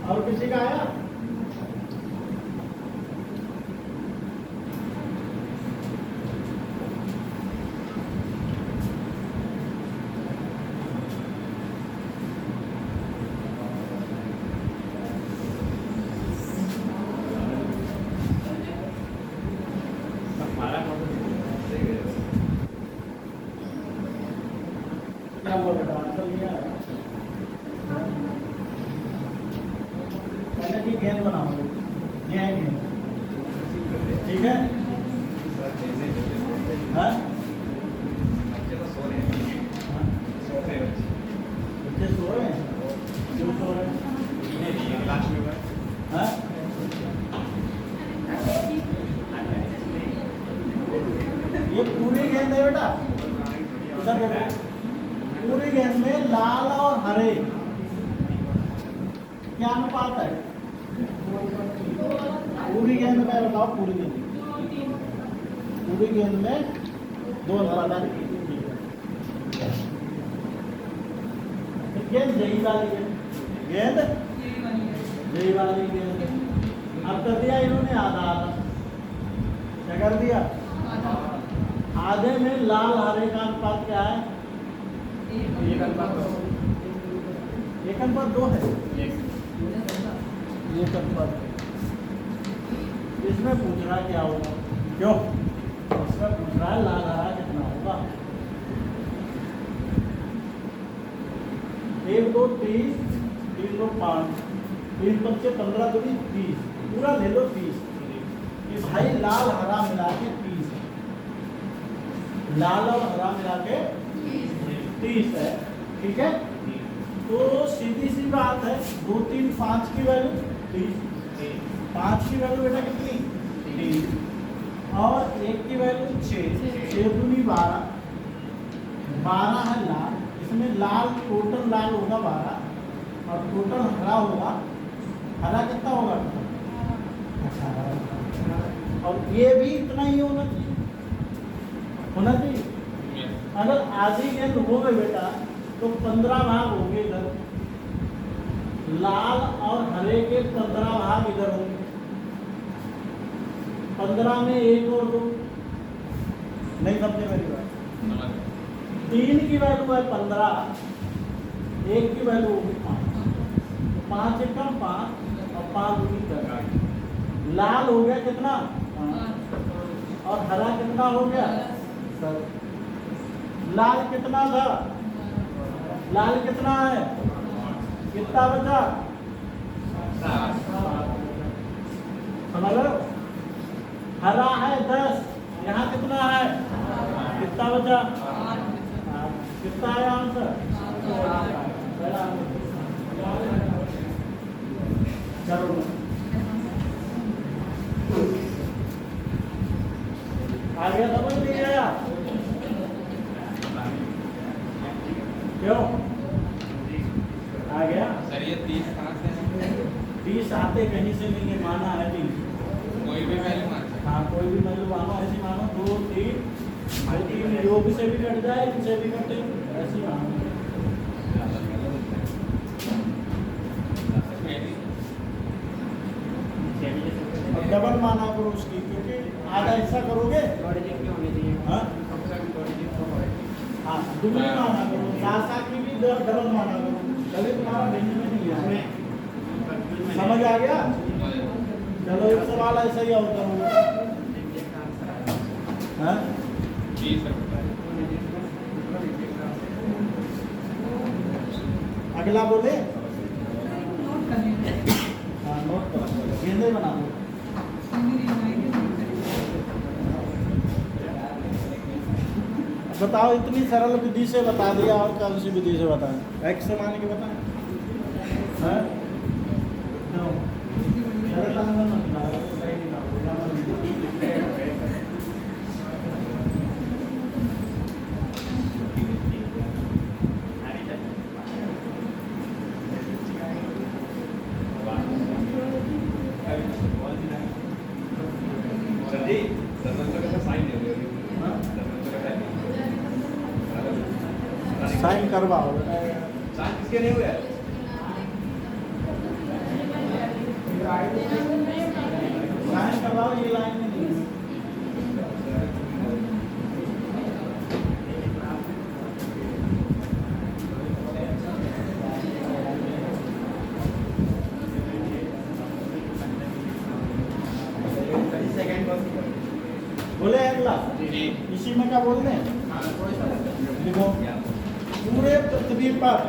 और किसी का आया? क्या हुआ बेटा, आंसर लिया? पहले की गेंद बनाओ, ये है गेंद, ठीक है? हाँ? बच्चे सो रहे हैं? क्यों सो रहे हैं? हाँ? ये पूरी गेंद है बेटा, इधर देखो, पूरी गेंद में लाल और हरे क्या अनुपात है? पूरी गेंद में बताओ, पूरी गेंद में 2 अनुपात है। गेंद जही वाली है, गेंद जही वाली गेंद। अब कर दिया इन्होंने आधा आधा, क्या कर दिया? आधे में लाल हरे का अनुपात क्या है? 1:2 है। 1:2। इसमें पूछ रहा क्या होगा? क्यों? इसमें पूछ रहा है लाल हरा कितना होगा? 1 2 3 3 2 5 3 5 15 2 30, पूरा ले लो 30। ये भाई लाल हरा मिला के 30, लाल और हरा मिला के 30 है, ठीक है? तो सीधी सी बात है, 2 3 5 की वैल्यू 30, 5 की वैल्यू बेटा कितनी? 3, और 1 की वैल्यू 6, 6 दूनी 12, 12 है लाल, इसमें लाल टोटल लाल होगा 12 और टोटल हरा होगा, हरा कितना होगा? 18। और ये भी इतना ही होना चाहिए। अगर आधी गेंद हो गए बेटा तो 15 भाग होंगे इधर, लाल और हरे के 15 भाग इधर होंगे, 15 में 1 और 2, नहीं समझे मेरी बात? 3 की वैल्यू है 15, 1 की वैल्यू होगी 5, 5 एकम 5 और 5 दूनी 10। लाल हो गया कितना? और हरा कितना हो गया? सर लाल कितना था? लाल कितना है? कितना बचा? समझ लो, हरा है 10, यहाँ कितना है? कितना बचा? कितना है आंसर? चलो आ गया, समझ नहीं आया? क्यों आ गया? सर ये 30 कहाँ से है? 30 आते कहीं से नहीं है, माना है 30। कोई भी वैल्यू मान सकते हाँ कोई भी वैल्यू मानो, ऐसी मानो 2 3 योग से भी कट जाए, इनसे भी कटे, ऐसी मानो। अब डबल माना करो उसकी, क्योंकि आधा हिस्सा करोगे। हाँ हाँ दुगनी माना करो, सासा की भी डबल माना करो, तभी तुम्हारा भिन्न में नहीं है। समझ आ गया? चलो एक सवाल ऐसा ही होता होगा। हाँ जी सर। अगला बोले। नोट कर लेंगे। हाँ नोट करो, गेंदे बना दो। बताओ, इतनी सरल विधि से बता दिया, और कौन सी विधि से बताएं? एक्स से मान के बताएं। हाँ साइन करवाओ। साइन किसके नहीं हुए? साइन करवाओ, ये लाइन में नहीं है। बोले अगला इसी में क्या बोल रहे हैं? देखो पूरे पृथ्वी पर,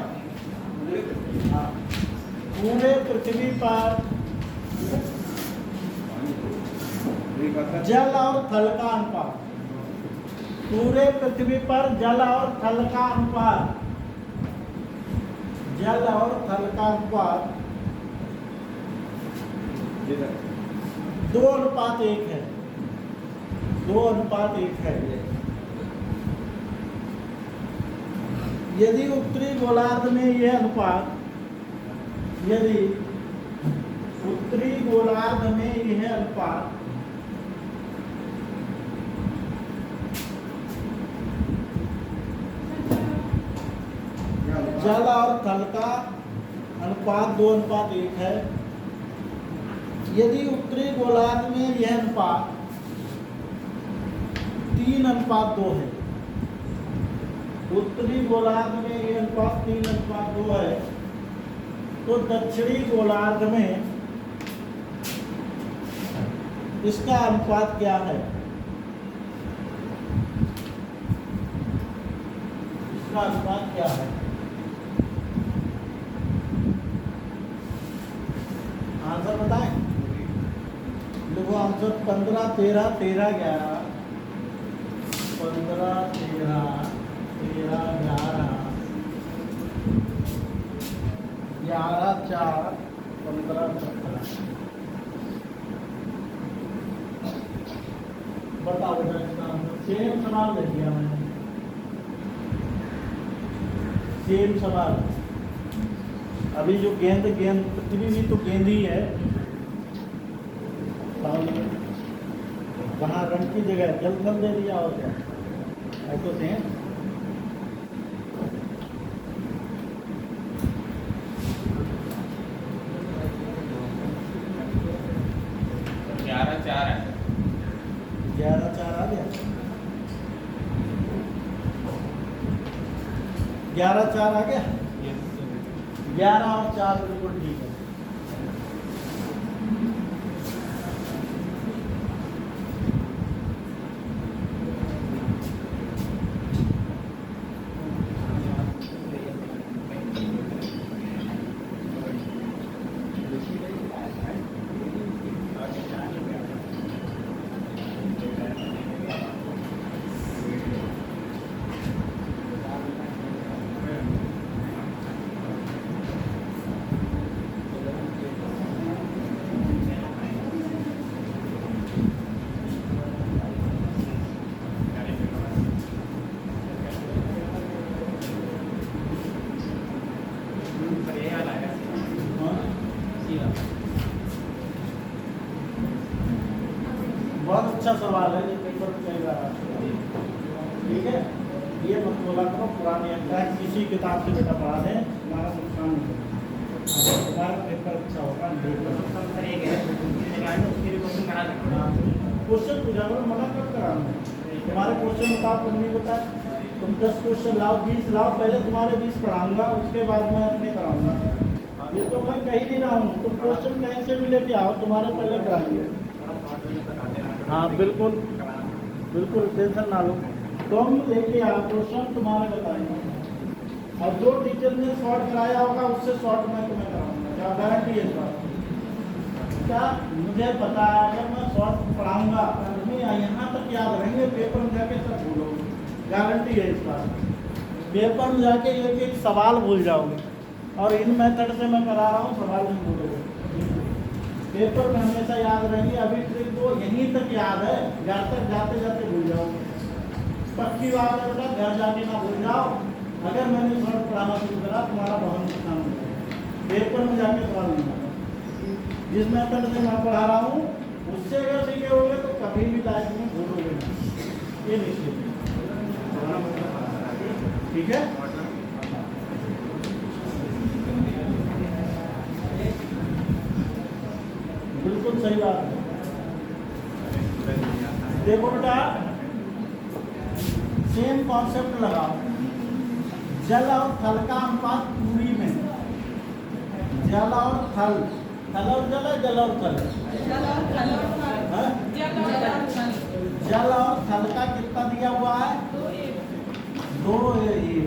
हाँ, पूरे पृथ्वी पर जल और थल का अनुपात, पूरे पृथ्वी पर जल और थल का अनुपात, जल और थल का अनुपात 2:1 है, 2:1 है। यदि उत्तरी गोलार्ध में यह अनुपात, यदि उत्तरी गोलार्ध में यह अनुपात जल और थल का अनुपात 2:1 है, यदि उत्तरी गोलार्ध में यह अनुपात 3:2 है, उत्तरी गोलार्ध में यह अनुपात 3:2 है, तो दक्षिणी गोलार्ध में इसका अनुपात क्या है? इसका अनुपात क्या है? आंसर बताएं। देखो आंसर 15, 13, 13, 11, 15, 13, 13, 11, 11, 4, 15, 17। बताओ बेटा इसका आंसर। सेम सवाल दे दिया मैंने, सेम सवाल। अभी जो गेंद पृथ्वी भी तो गेंद ही है, वहाँ रंग की जगह जल थल दे दिया और क्या ऐसे सेम। तो 11-4 है। 11-4 आ गया, 11-4 आ गया, 11 और 4 बिल्कुल ठीक है। बहुत अच्छा सवाल है, ये पेपर में चल रहा है, ठीक है। ये मत बोला करो पुरानी अंक है, किसी किताब से बेटा पढ़ा दें, हमारा नुकसान नहीं होगा, तुम्हारा पेपर अच्छा होगा। क्वेश्चन पूछा करो, मना कब कराना। तुम्हारे क्वेश्चन बताओ, तुम नहीं बताए, तुम 10 क्वेश्चन लाओ, 20 लाओ, पहले तुम्हारे 20 पढ़ाऊंगा, उसके बाद मैं अपने कराऊंगा। ये तो मैं कह नहीं रहा हूँ, तुम क्वेश्चन कहीं से भी लेके आओ, तुम्हारे पहले कराएंगे। हाँ बिल्कुल बिल्कुल, टेंशन ना लो, तुम लेके आओ क्वेश्चन, तुम्हारा बताएंगे। और जो टीचर ने शॉर्ट कराया होगा उससे शॉर्ट मैं तुम्हें कराऊंगा, क्या गारंटी है इस बात की? क्या मुझे पता है, अगर मैं शॉर्ट पढ़ाऊंगा तुम्हें यहाँ तक याद रहेंगे, पेपर में जाके सब भूलोगे, गारंटी है इस बात की। पेपर में जाके एक एक सवाल भूल जाओगे, और इन मेथड से मैं करा रहा हूँ, सवाल नहीं भूलोगे, पेपर में हमेशा याद रहेंगे। अभी ट्रिक तो यहीं तक याद है, घर तक जाते जाते भूल जाओगे, पक्की बात है बेटा, घर जाके ना भूल जाओ। अगर मैंने शॉर्ट पढ़ाना शुरू करा, तुम्हारा बहुत नुकसान हो जाएगा, पेपर में जाके सवाल नहीं आता। जिस मेथड से मैं पढ़ा रहा हूँ उससे अगर सीखे होगे तो कभी भी लाइफ में भूलोगे नहीं, ये निश्चित है, ठीक है। बिल्कुल सही बात है। देखो बेटा, सेम कॉन्सेप्ट लगाओ। जल और थल का अनुपात पूरी में, जल और थल, थल और जल है, जल और थल है? हाँ? जल और थल का कितना दिया हुआ है? 2 ये।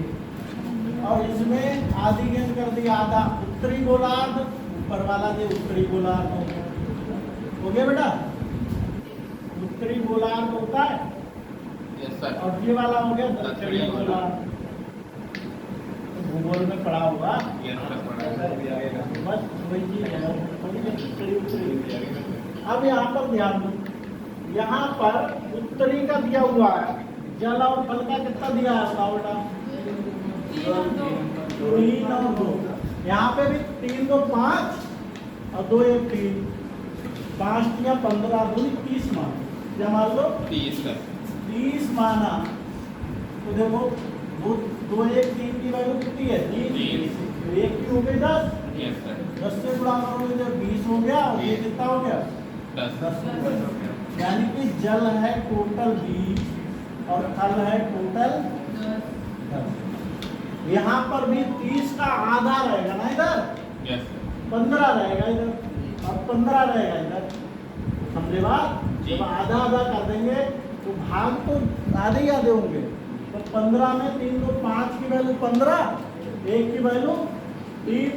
और इसमें आधी गेंद कर दिया, आधा उत्तरी गोलार्ध, ऊपर वाला जो उत्तरी गोलार्ध हो गया बेटा। उत्तरी गोलार्ध होता है यस सर। और ये वाला हो गया दक्षिणी गोलार्ध। भूगोल में पढ़ा होगा, बस वही चीज है। अब यहाँ पर ध्यान दो, यहाँ पर उत्तरी का दिया हुआ है, जल और थल का कितना दिया है बताओ बेटा? 3 और 2। यहाँ पे भी 3 2 5 और 2 1 3, 5 या 15 2 30 मान, क्या मान लो? 30 सर। 30 माना तो देखो, वो 2 1 3 की वैल्यू कितनी है? 30। तो 1 की हो गई 10, यस सर। 10 से गुणा करोगे तो 20 हो गया, और ये कितना हो गया? 10 हो गया। यानी कि जल है टोटल 20 और थल है टोटल 10। यहाँ पर भी 30 का आधा रहेगा ना इधर, यस सर। 15 रहेगा इधर और 15 रहेगा इधर, समझे बात? जब आधा आधा कर देंगे तो भाग तो आधे ही आधे होंगे। तो 15 में 3 2 5 की वैल्यू 15, 1 की वैल्यू 3,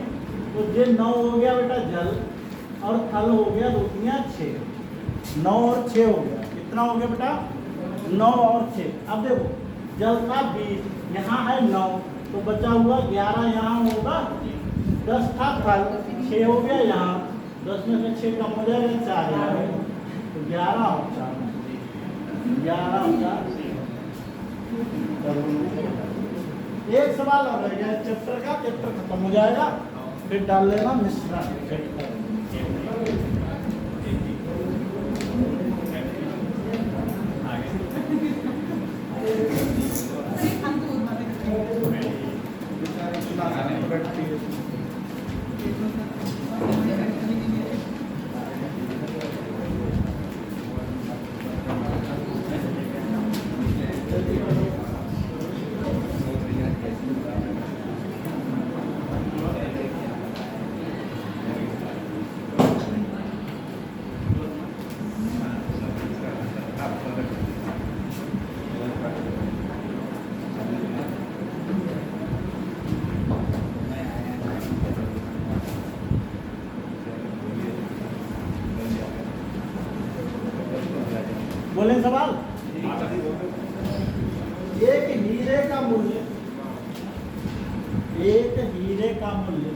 तो ये 9 हो गया बेटा जल, और थल हो गया 2 3 6, 9 और 6 हो गया। कितना हो गया बेटा? 9 और 6। अब देखो, जल का 20, यहाँ है 9, तो बचा हुआ 11 यहाँ होगा, 10 था थल, 6 हो गया यहाँ, 10 में से 6 कम हो जाएगा, 4 आएगा, तो 11 और 4 11 और 4। एक सवाल और रह गया चैप्टर का, चैप्टर खत्म हो जाएगा, फिर डाल लेना मिश्रण। बोले सवाल। एक हीरे का मूल्य, एक हीरे का मूल्य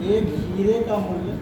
एक हीरे का मूल्य